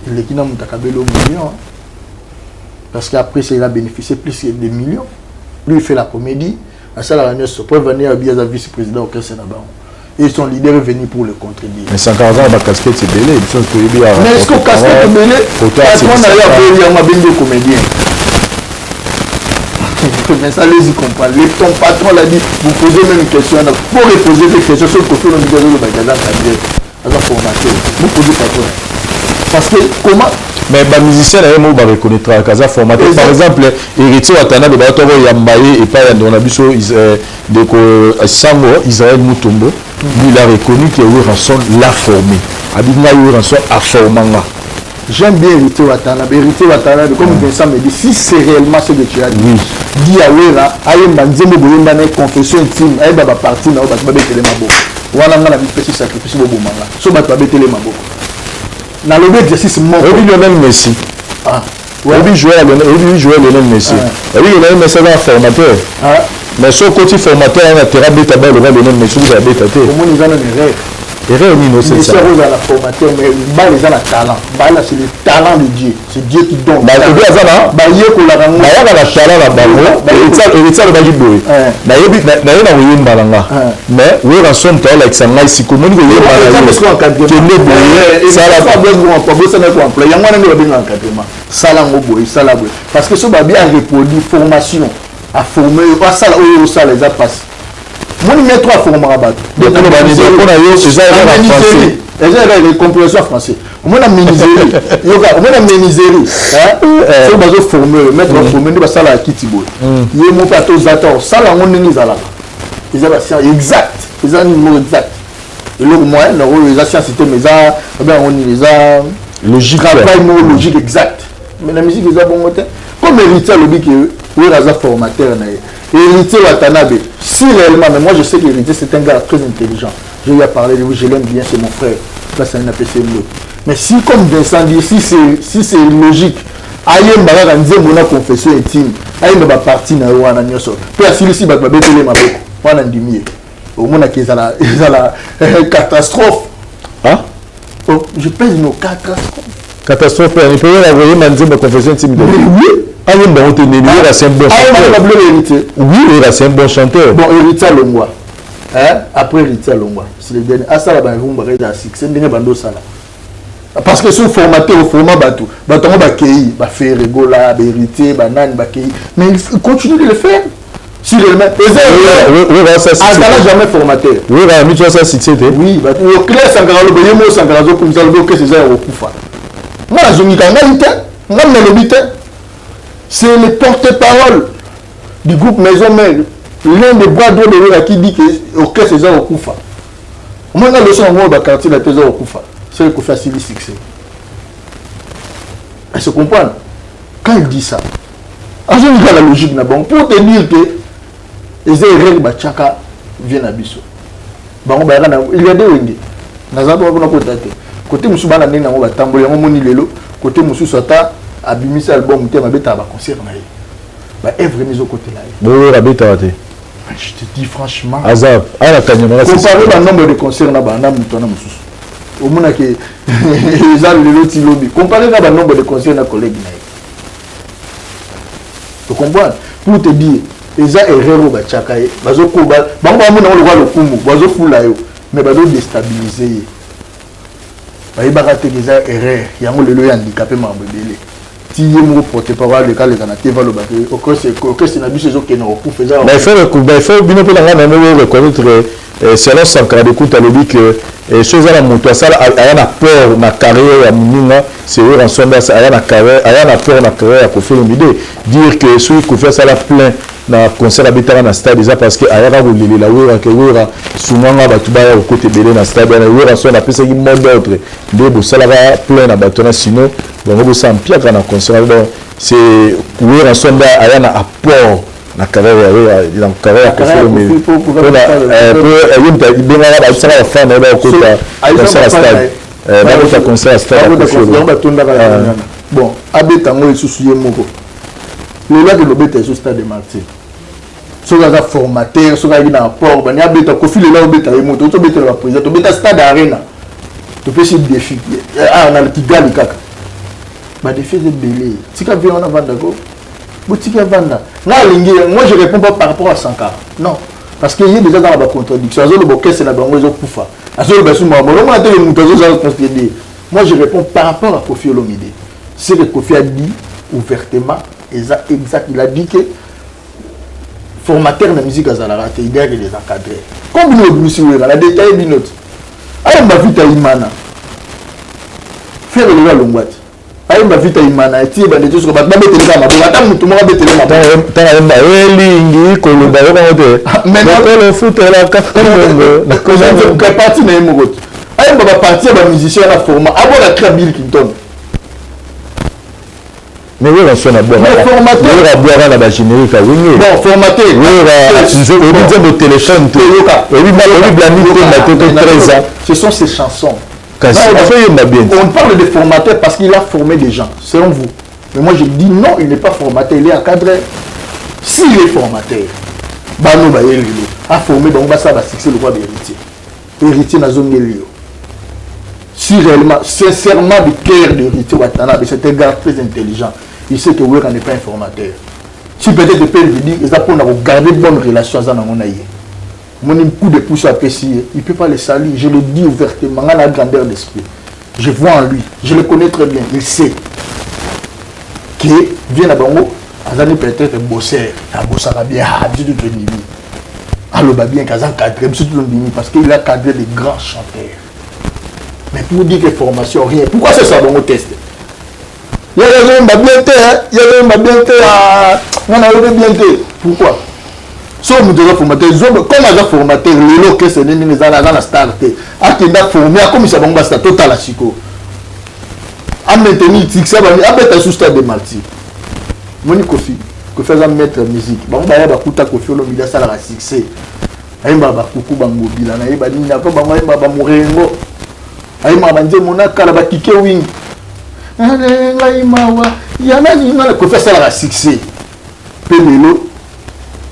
Il est qui n'a mutakabelo million. Parce qu'après, il a bénéficié plus que des millions. Lui, il fait la comédie. À ça, la réunion se peut venir à Biaza vice-président au Sénabao. Et son leader est venu pour le contredire. Mais 140 ans, la casquette, c'est belé. Mais est-ce que casquette est belé? Patron n'a pas bien de comédien. Mais ça, les y comprend. Ton patron l'a dit, vous posez même une question. Pour reposer des questions sur le côté de l'Université vous posez patron. Parce que comment? Mais les musiciens va reconnaître Kaza formateur. Par exemple, héritier Watana de Batoro Yambaye et pas Yandonabiso de Sango, Israël Mutombo, lui il a reconnu que Weranson l'a formé. Abidna Weranson a formé. J'aime bien héritier Watana, comme Vincent me dit, si c'est réellement ce que tu as dit, dis à Wera, aïe Manzemo Boyemba, confession intime, aïe Baba parti, na Baba Tele Maboko. Wana na petit sacrifice Bobo Manga. So Baba Tele Maboko. Dans l'exercice mort. Oui, Lionel Messi. Ah. Oui, jouer Lionel Messi. Oui, Lionel Messi est un formateur. Mais son côté formateur, il y a un bêta le Lionel Messi, vous avez bêta. Comment ils ont un rêve? Erreur ni c'est ça. Ils ont un formateur, mais ils ont un talent. C'est le talent de Dieu. C'est Dieu qui donne. Il y a un talent là-bas. Il y a un bagiboy. Mais oui, on sonne toi avec ça. Si comment il y a un parce que ce babi a reproduit formation à former à ça ça les a passé. Moi je mets trois formations à battre. Donc on a une compréhension français. On a miniserie. On a miniserie. C'est bazo former mettre former ni ça la kitibo. Yé mon plateau zator ça la on ni zala. Ils ont la science exact. Ils ont un numéro exact. Et le moyen les sciences c'était mais ça ben on les a logique travail logique exact. Mais la musique est bon côté. Comme héritier le dit que oui raza formateur na héritier Watanabe si réellement mais moi je sais que l'héritier c'est un gars très intelligent. Je lui ai parlé de lui, je l'aime bien, c'est mon frère. Là c'est un APC l'autre. Mais si comme Vincent dit si c'est logique aïe mbara nze mona confession intime aïe mba parti na wana nyoso. Puis si ba betele maboko wana ndimie. Au moins qu'ils a la catastrophe. Hein? Oh, je pèse nos catastrophes. catastrophe. Il peut y avoir une confession intime. Oui. Ayemba Oteneli, c'est un bon chanteur. Oui, c'est un bon chanteur. Bon, Héritier Longwa. Après Héritier Longwa. C'est le dernier. À ça, là, il va y avoir c'est un dernier bando ça là. Parce que sur formateur au format bateau, bateau va kéi, va faire rigola, va hériter, va nan, va kéi. Mais il continue de le faire. Si le met, oui, ça c'est jamais formateur. Oui, mais tu vois ça c'est oui, bah au clair sangaralo, ben yemo sangaralo comme ça le que c'est ça au kufa. Moi je m'y cangalite, moi me l'obité. C'est le porte-parole du groupe Maison Mère, l'un des bras droits de l'État qui dit que au clair c'est ça au kufa. Moi la leçon moi ba quartier la trésor au kufa. C'est le Kofi Asili succès. Elle se comprend. Quand il dit ça, en général la logique n'a bon pour te dire que les erreurs bachaka viennent à Bisso. Il y a des wenge. Nazaba wana ko tate. Côté musubana ndenge ngo batambo yango moni lelo, côté musu sota abimisa album te mabeta ba concert na ye. Ba œuvre mise au côté là. Bo rabeta wate. Je te dis franchement, Azab, ala kanyama la. Comparer le nombre de concerts na ba na mutona mususu. Au moins que les gens le loti lobby. Comparer le nombre de concerts na collègue na ye. Tu comprends? Pour te dire les erreurs ba chaka ye bazo ko ba bango amuna le roi le kumu bazo fula yo mais bazo déstabiliser ba ibaka te les erreurs yango lelo ya handicapé ma bebele ti ye mo porte-parole le cas les kana te va le ba que c'est na biso zo ke na ko faisait mais faut bien pour la ngana me reconnaître c'est là Sankara de Kouta le dit que chose à la moto ça a na peur na carrière ya muninga c'est eux en sonda ça a na carrière a na peur na carrière ya Koffi Olomide dire que celui qui fait ça la plein na concert abetaka na stade déjà parce que ayaka kolelela wera ke wera sunganga bato baya kokote ebele na stade wana wera so napesaki mot d'ordre nde bosalaka plein na bato wana sinon bango bosala mpiaka na concert donc c'est wera so nde aya na apport na carrière ya wera na carrière ya Koffi Olomide mpona bengaka babisaka bafan na ye bakokota concert ya stade bakota concert ya stade ya Koffi Olomide bon abetango esusu ye moko le là de l'obété sur stade de Martyr. Sur la formateur, sur la vie dans port, ben y a bêta Koffi le là obété et moto, tu obété la président, tu obété stade arena. Tu peux essayer défi. Ah on a le Kigali kaka. Bah défi de belé. Si quand vient on a vendre go. Boutique vendre. Là lingi, moi je réponds pas par rapport à Sankara. Non. Parce qu'il y a déjà dans la contradiction. Azolo boké c'est la bango zo kufa. Azolo basu mo mo a te moto zo za considérer. Moi je réponds par rapport à Koffi Olomide. C'est que Koffi a dit ouvertement exact, il a dit que formateur de musique à Zalara, il doit les encadrer. Comme nous avons la détail d'une autre. Aïe ma vite à Imana. Faire le longuat. Aïe ma vite à Imana. Et tu vas dire que tu vas mettre les gamins. Attends, tu m'as mettre les gamins. Tu as un baouli, que le baouli. Maintenant, le foot est là. Je suis parti dans les mots. Aïe ma partie à la musicien à la format. Avant la crabille qui tombe. Mais oui, on sonne à boire. Mais formateur. Oui, on boire à la générique. Oui, bon, formateur. Oui, on dit au téléphone. Ce sont ces chansons. On parle de formateur parce qu'il a formé des gens, selon vous. Mais moi je dis non, il n'est pas formateur, il est encadré. S'il est formateur, Bano Bayeli a formé, donc ça va fixer le roi d'héritier. Héritier n'a zone Lio. Si réellement, sincèrement, du cœur d'héritier Watanabe, c'est un gars très intelligent. Il sait que Wera n'est pas un formateur. Si peut-être le père lui dit, ils apprennent à garder de bonnes relations avec mon aïe. Mon coup de pouce apprécié, il ne peut pas le salir. Je le dis ouvertement, à la grandeur d'esprit. Je vois en lui, je le connais très bien. Il sait qu'il vient à Bango, Azani peut-être un bosseur, un bosseur bien, habitué de venir. Alors, bien qu'Azan cadre, parce qu'il a cadré des grands chanteurs. Mais pour dire que formation, rien. Pourquoi c'est ça dans mon test? Il y a des gens bien terre, il y a des gens bien terre, on a bien terre. Pourquoi? Sauf que nous avons formaté, comme on a formaté, les locaux, c'est les gens dans la star. À qui n'a formé, à comme ça va être total à Chico. À maintenir, ça va être sous stade de Marty. Moni Koffi, Koffi a mettre musique. Bon, bah, il y a beaucoup de Koffi Olomide, ça a succès. Il y a beaucoup de mobile, il y a beaucoup de morengo. Aïe ma bandé mon akala ba kike wing. Aïe mawa, yana ni na ko faire ça la succès. Pelelo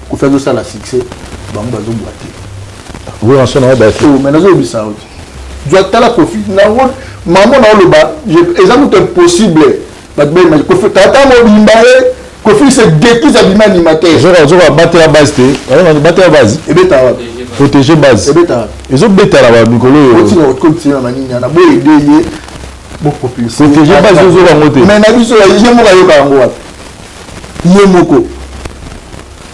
ko faire ça la succès. Bamba zo boiter. Oui, on sonne ba. Oh, mais nazo bisa. Jo atala Koffi na won maman na oloba exemple impossible ba ben ma ko tata mo bimbaye ko fi se détruire abima animateur je vais battre la base te battre la base et beta protéger base et beta ils ont bêta là mikolo yo ti ko ti na manini na bo aider ye bo propulser protéger base zo ba moté mais na biso ya ye mo ka yo ka ngo wapi ye moko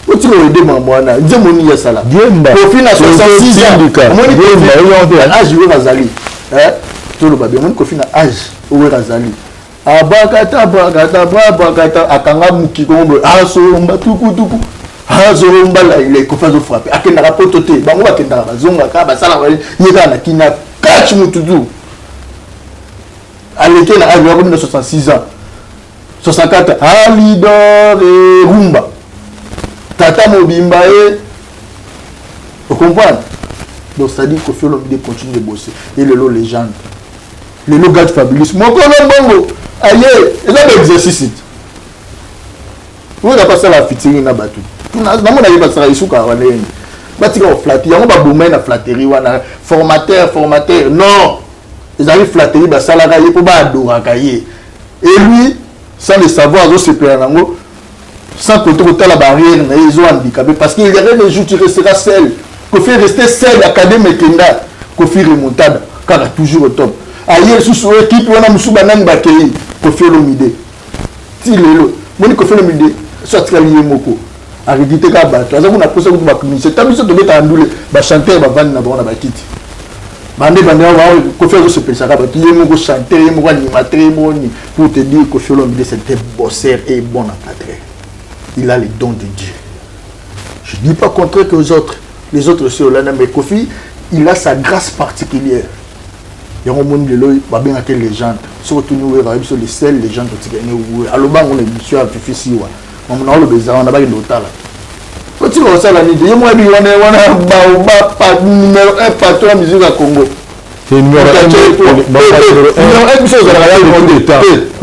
o ti ko aider maman wana nzembo ni ya sala Diemba ko fi na 66 ans mo ni Diemba âge yo bazali tout le babé mon ko fi na âge o bazali abakata akanga muki kombo asoromba tukutuku azoromba la ile ko fazo frapper akenda rapoto te bango bakenda bazonga ka basala yeka na kina catch mutudu aleke na âge ya 66 ans 64 alidor et rumba tata mobimba et vous comprenez donc ça dit que Koffi Olomide continue de bosser et le lot légende le lot gars fabulous mon bongo aïe et là l'exercice vous n'avez pas ça la featuring na batu na mon aïe pas ça isuka wana yeni batika o flatter yango ba bomé na flatterie wana formateur non ils arrivent flatterie ba salaka ye po ba adoraka ye et lui sans le savoir zo se perdre nango sans côté la barrière na ils ont handicapé parce qu'il y avait des jours tu resteras seul Koffi rester seul académie Kenda Koffi remontada car toujours au top ailleurs sous équipe wana musuba nani bakei Koffi Olomide ti lelo moni Koffi Olomide soit lié moko arrêter ka bato aza kuna posa kutu bakumise tabiso to beta andule ba chanter ba vandi na bona bakiti bande wa Koffi Olomide se pensera ba lié moko chanter moko animateur moni pour te dire Koffi Olomide c'était bosseur et bon encadreur il a les dons de Dieu je dis pas contraire que les autres aussi mais Koffi il a sa grâce particulière. Il y a un monde de l'eau, il y a des légendes. Surtout nous, il y a les seules légendes qui sont à l'Oban, on est habitué à faire ici. On a le besoin, on a pas de l'hôtel. Quand tu vois ça, il y a un numéro 1 patron de musique à Congo. C'est le numéro 1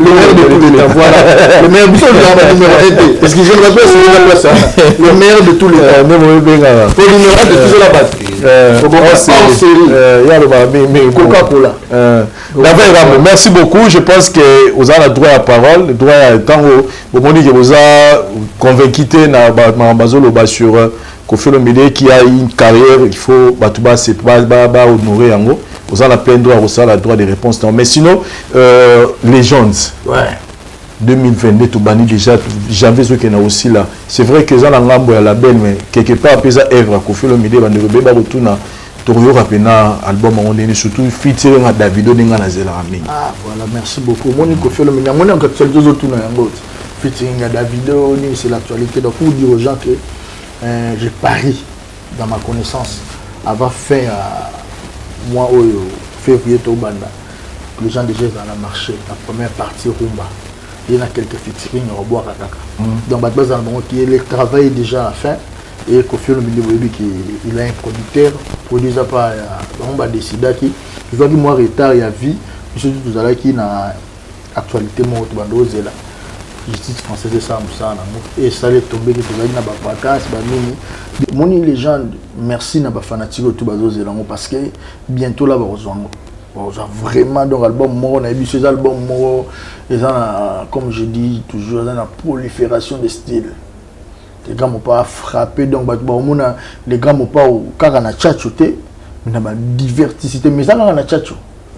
le meilleur bureau de numéro 1. Est-ce que je me rappelle ça? Le meilleur de tous les temps. Le numéro 1 de toujours la base. Merci beaucoup. Je pense que vous avez le droit à la parole, le droit à temps où vous avez convaincu sur Koffi Olomide qui a une carrière, il faut honorer en haut. Vous avez plein droit, vous avez le droit de réponse. Mais sinon, Legends. Ouais. 2022, tout banni déjà, j'avais ce qu'il y a aussi là. C'est vrai que ça, la label, mais quelque part, après ça, œuvre, Koffi Olomide, on va retourner à album, surtout featuring à Davido, ah, voilà, merci beaucoup. Mon Koffi Olomide, mon actualité, featuring à Davido, c'est l'actualité. Donc, pour dire aux gens que j'ai pari, dans ma connaissance, avant fin mois au février, les gens déjà dans le marché, la première partie rumba. Il y a quelques featuring au bois donc le travail est déjà à la fin et Koffi Olomide il a un producteur produit ça par on va décider qui je vois que moi retard il y a vie surtout tout à qui na actualité moi tout bando zela justice française ça et ça les tomber que tu na ba vacances ba nini moni légende merci na ba fanatique tout bazo zela parce que bientôt là va rejoindre vraiment donc album on a vu ces albums comme je dis toujours dans la prolifération des styles les gars m'ont pas frappé donc les gars m'ont pas car on a tchatchoté mais on a diversité mais ça on a tchatcho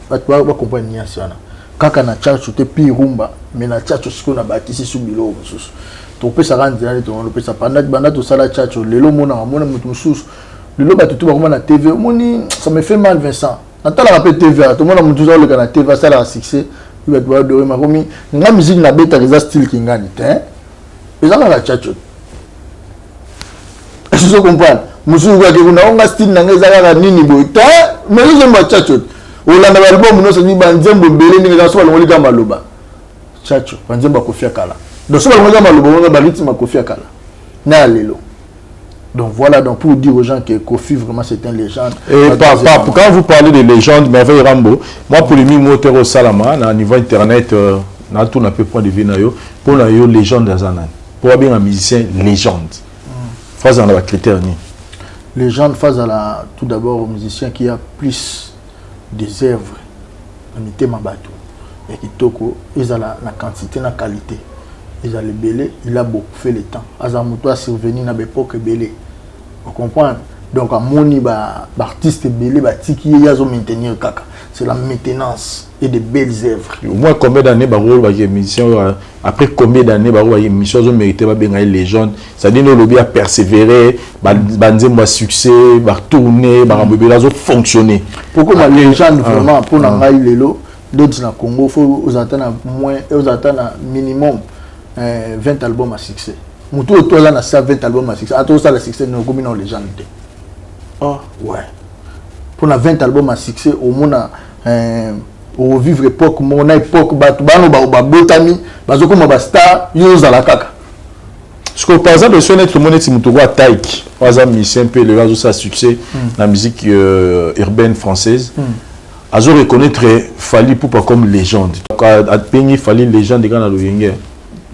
pas comprendre ni ça quand on a tchatchoté puis rumba mais na tchatcho ce qu'on a bâti sous bilo to peut ça rendre on peut ça pendant tout ça la tchatcho les lots mona mutu sous le lot tout ba na TV moni ça me fait mal Vincent. Attends la rappel TVA, tout le monde a toujours le canal TVA, ça a succès. Il va être de ma famille. La musique n'a pas de style qui gagne. Et ça, on a la tchatchot. Est-ce que vous comprenez? Monsieur, vous avez un style n'a pas de nini boy. Mais je n'aime pas tchatchot. Au lendemain de l'album, nous sommes dit, Banzembo Belé, nous sommes allés dans Maloba. Tchatchot, Banzembo Koffi Akala. Donc, si on va dans Maloba, on va rythme Koffi Akala. N'a l'élo. Donc voilà, donc pour dire aux gens que Koffi vraiment c'est un légende. Et quand vous parlez de légende, Merveille Rambo, moi pour les moteur au Salama, à niveau internet, on a tout un peu point de vue pour la légende d'Azanan. Pour bien un musicien légende. Phase dans la critère ni. Légende face à la tout d'abord au musicien qui a plus des œuvres na mitema bato ya kitoko ezala na quantité na qualité ezala belé il a beaucoup fait le temps azamuto a survenir na époque belé vous comprenez donc à moni ba artiste belé ba tiki yazo maintenir kaka c'est la maintenance et de belles œuvres. Au moins combien d'années Baro va y émission après combien d'années Baro va y émission ont mérité ba benga les jeunes ça dit nous lobby a persévérer ba moi succès ba tourner ba mbebela zo fonctionner pourquoi les légende vraiment pour na ngai lelo d'autres na Congo faut aux attendre moins aux attendre minimum 20 albums à succès mutu to là na ça 20 albums à succès à tout ça le succès no comme non légende. Ah ouais pour na 20 albums à succès au moins au vivre époque mon époque batu bano ba botami bazoko ma star yo za la kaka ce que par exemple si on est moneti mutugo à taïk par mission peu le réseau ça succès la musique urbaine française azo reconnaître Fally Ipupa comme légende à peigner Fally légende quand na loyenge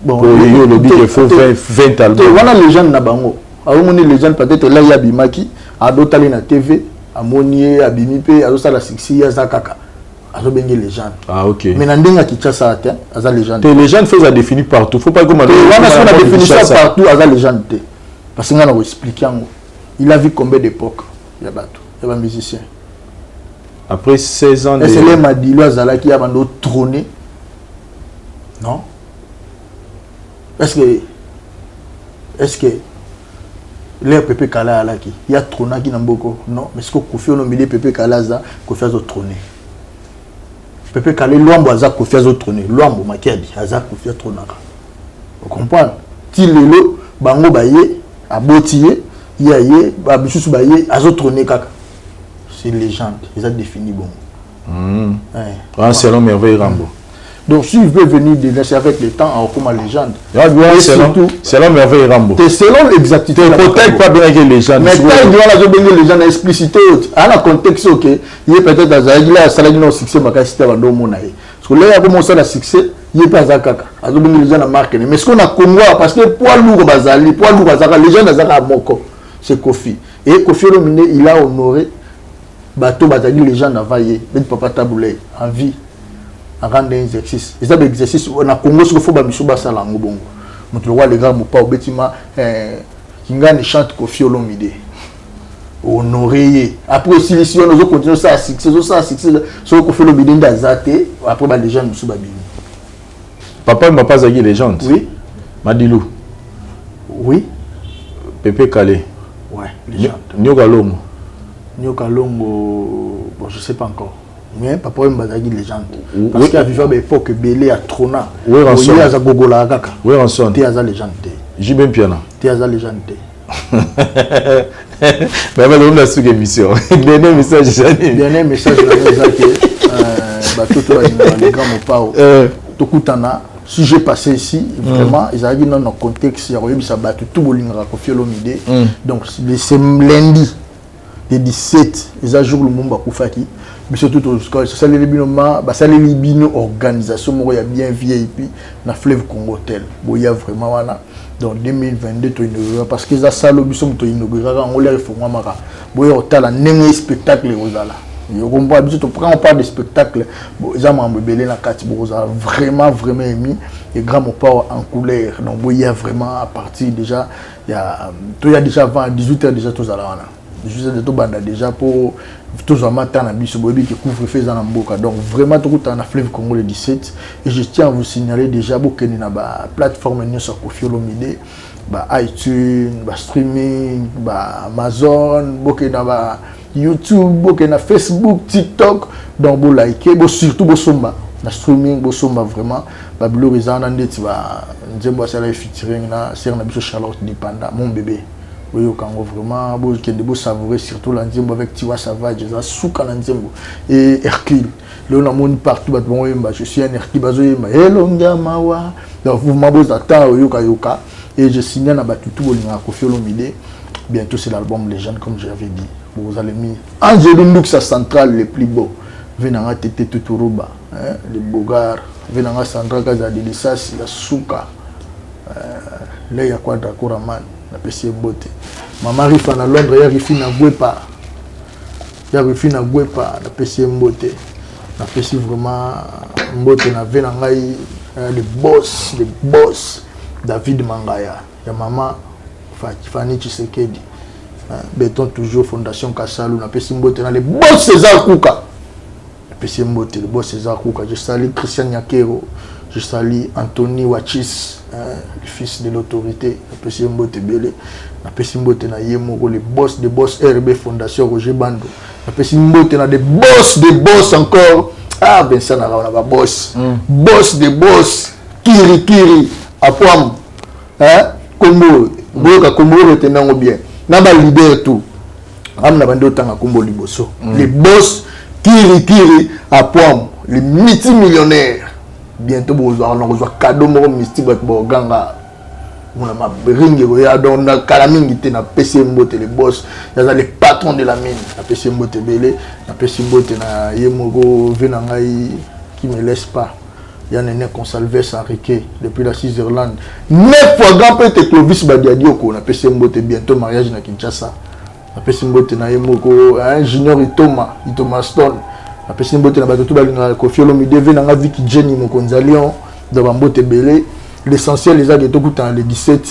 bon yo lobby il faut 20 albums wana légende na bango a moni légende peut-être là ya bimaki a dotali na TV a monier a bimipe azo ça la succès ya za kaka azo bengi légende. Ah ok. Mais na ndenga Kinshasa ate aza légende. Les légendes faut ça définir partout. Faut pas comme on a défini ça partout aza légende. Parce que on a expliqué il a vu combien d'époques ya bato, ya ba musicien. Après 16 ans de c'est les Madilo azala qui a bando trôné. Non? Est-ce que les Pepe Kala alaki il y a trôna qui n'amboko non mais ce que Kofi Olomide Pepe Kala za Kofi azo trôné. Pepe Kale Luambo aza Kofi azo trôné Luambo makiadi aza Kofi atronaka vous comprenez ti lelo bango baye abotiye yaye ba bisusu baye azo trôné kaka c'est légende ils ont défini bon ouais c'est l'homme merveilleux Rambo donc si il veut venir dénoncer avec le temps en comme légende c'est l'homme merveilleux Rambo c'est selon l'exactitude peut-être pas bien que légende mais quand il doit la benga légende explicité à la contexte OK il est peut-être azali là ça no succès makasi ta bando mona e parce que là il a commencé la succès il est pas azakaka azo benga légende na marque mais ce qu'on a Congo parce que poids lourd azaka légende azaka moko c'est Kofi et Kofi Olomide il a honoré bateau bazali légende avaye ben papa taboulé en vie à rendre un exercice et ça exercice on a Congo ce qu'il faut ba misuba sala ngo bongo mutu wa les gars mo pa obetima kingani chante Kofi Olomide honoré après si on nous continue ça succès so Kofi Olomide ndazate après ba les gens musuba bini papa m'a pas zagi légende oui Madilou oui Pepe Kale ouais légende Nyoka Longo bon je sais pas encore mais papa mbazagi légende parce qu'il a vécu à l'époque belé à trona oui rançon aza gogola kaka oui rançon té aza légende Jibem Piana té aza légende mais on a sous émission dernier message là que bato les grands mopao tokutana si j'ai passé ici vraiment ils avaient dans un contexte ya koyebisa bato tout bolinga Kofi Olomide donc c'est lundi le 17 ils a jour le mumba kufaki mais surtout ça les binoma bah ça les bino organisation moko ya bien VIP na fleuve Congo tel boya vraiment wana donc 2022 to inauguré parce que ça salo biso to inauguré on les fongwa maka boya otala nenge spectacle ozala yo comprends biso to prend part de spectacle za mambo belé na kati boza vraiment émis et grand mon power en couleur donc boya vraiment à partir déjà il y a déjà avant 18h déjà tous à la wana juste de tout banda déjà pour tous en matin na biso bobi qui couvre fait dans mboka donc vraiment tout en fleuve Congo le 17 et je tiens à vous signaler déjà bokeni na ba plateforme nyonso Kofi Olomide ba iTunes ba streaming ba Amazon bokeni na ba YouTube bokeni na Facebook TikTok donc bo like bo surtout bo somba na streaming bo somba vraiment ba bloriza na ndeti ba nzembo sala featuring na ser na biso Charlotte Dipanda mon bébé. Oui, Congo vraiment, beau savourer surtout l'Anzembo avec Tiwa Savage, Souka l'Anzembo et Hercule. Là, on a mon partout, je suis un Hercule, hello Ngamawa. Donc, vous m'avez attendu, Yoka, et je signe à Batutu, Kofi Olomide. Bientôt, c'est l'album Légende, comme j'avais dit. Vous allez mis Angelou Luxa central, les plus beaux. Venanga Tete Tuturuba, les Bogar, Venanga Sandra Kazadi, les Sassi, la Souka. Là, il y a quoi d'Akouraman. Na pesi bote mama rifa na Londres ya rifi na gwepa na pesi mbote napesi vraiment mbote na ve na ngai le boss David Mangaya ya maman Fanny Tshisekedi béton toujours fondation Kasalu napesi mbote na le boss César Kouka napesi mbote le boss César Kouka. Je salue Christian Nyakero, je salue Anthony Wachis, le fils de l'autorité napesi mbote belé napesi mbote na yemoko le boss de boss RB Fondation Roger Bando napesi mbote na de boss encore ben ça na ba boss boss de boss kiri apam kombo boka kombo retenango bien na ba leader tout amna bando tanga kombo liboso les boss kiri apam les multimillionnaires bientôt bozwa na kozwa cadeau moko mystique ba ganga mona ma ringi ya donc na kala mingi te na PC Mbote les boss ya les patrons de la mine na PC Mbote belé na PC Mbote na yemoko vena ngai qui me laisse pas ya Nene Consalves Enrique depuis la Suisse-Irlande 9 fois grand prêtre Clovis Badiadioko na PC Mbote bientôt mariage na Kinshasa na PC Mbote na yemoko Junior Itoma Stone na PC Mbote na bato tout balinga Koffi Olomide vena nga Vicky Jenny Mokonzalion de Mbote belé. L'essentiel, les amis, le 17,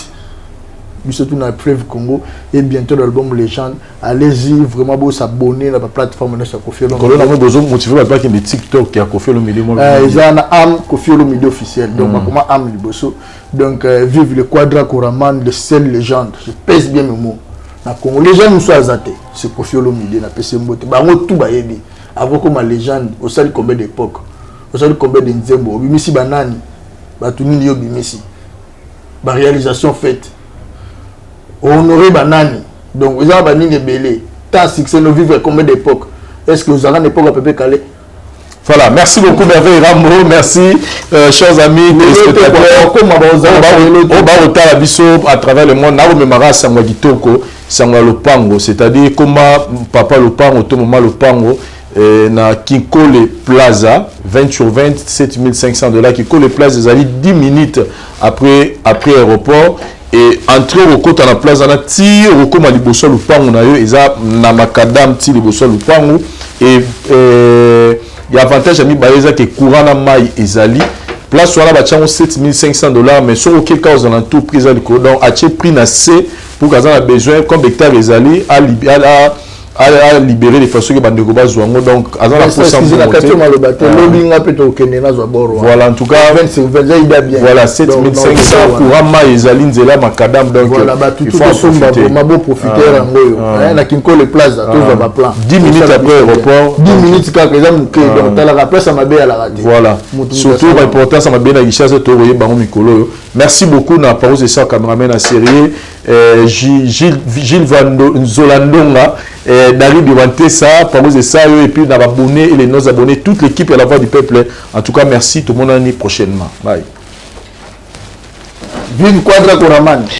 surtout dans le Fleuve Congo, et bientôt l'album Légende. Allez-y, vraiment, vous s'abonner à la plateforme de Koffi Olomide. Quand on a besoin de motiver la plateforme de TikTok qui a Koffi Olomide. Ils ont un âme Koffi Olomide officiel. Donc, comment âme Liboso. Donc, vive le Quadra Koraman, le seul légende. Je pèse bien mes mots. Les gens nous sont azatés. C'est Koffi Olomide, la PC Mbote. Bah, on tout baïbi. Avant comme légende, au sein de combien d'époques, au sein de combien de Nzembo, Bimisi Banani. Batuni yo bimisi ba réalisation faite honorer banani donc vous avez banini belé tant succès nous vivre combien d'époques est-ce que vous avez une époque à peu près calé. Voilà, merci beaucoup Merveille Rambo, merci chers amis téléspectateurs. À travers le monde, c'est-à-dire comment Papa Lopango, Tomoma Lopango, na Kinkole Plaza, 20 sur 20, $7,500. Kinkole Plaza, ils allaient 10 minutes après l'aéroport. Et entrer au côté de la plaza, on a tiré au côté de l'Ibosso Lupango, ils ont na macadam tiré l'Ibosso Lupango. Et il y a avantage à mi baïza que courant na maille ezali place sur la bâtiment $7,500 mais sur auquel cas aux alentours prise à l'école donc à prix na C pour qu'ils aient besoin comme hectare ezali à libérer les façons que bandeko bazwango donc à la voilà en tout cas voilà 7,500 courant maille ezali nzela macadam donc il faut profiter na Kinkole Plaza tout va plan 10 minutes après l'aéroport 10 minutes quand exemple donc la place à ma belle à la radio voilà surtout l'importance à ma belle à Gishasa Toroye Baron Mikolo. Merci beaucoup na parole de ça cameraman à série Gilles Van Zolandonga Dari Biwante ça parole de ça et puis na abonnés et les nos abonnés toute l'équipe à la voix du peuple en tout cas merci tout le monde année prochainement bye Vive Quadra Koraman.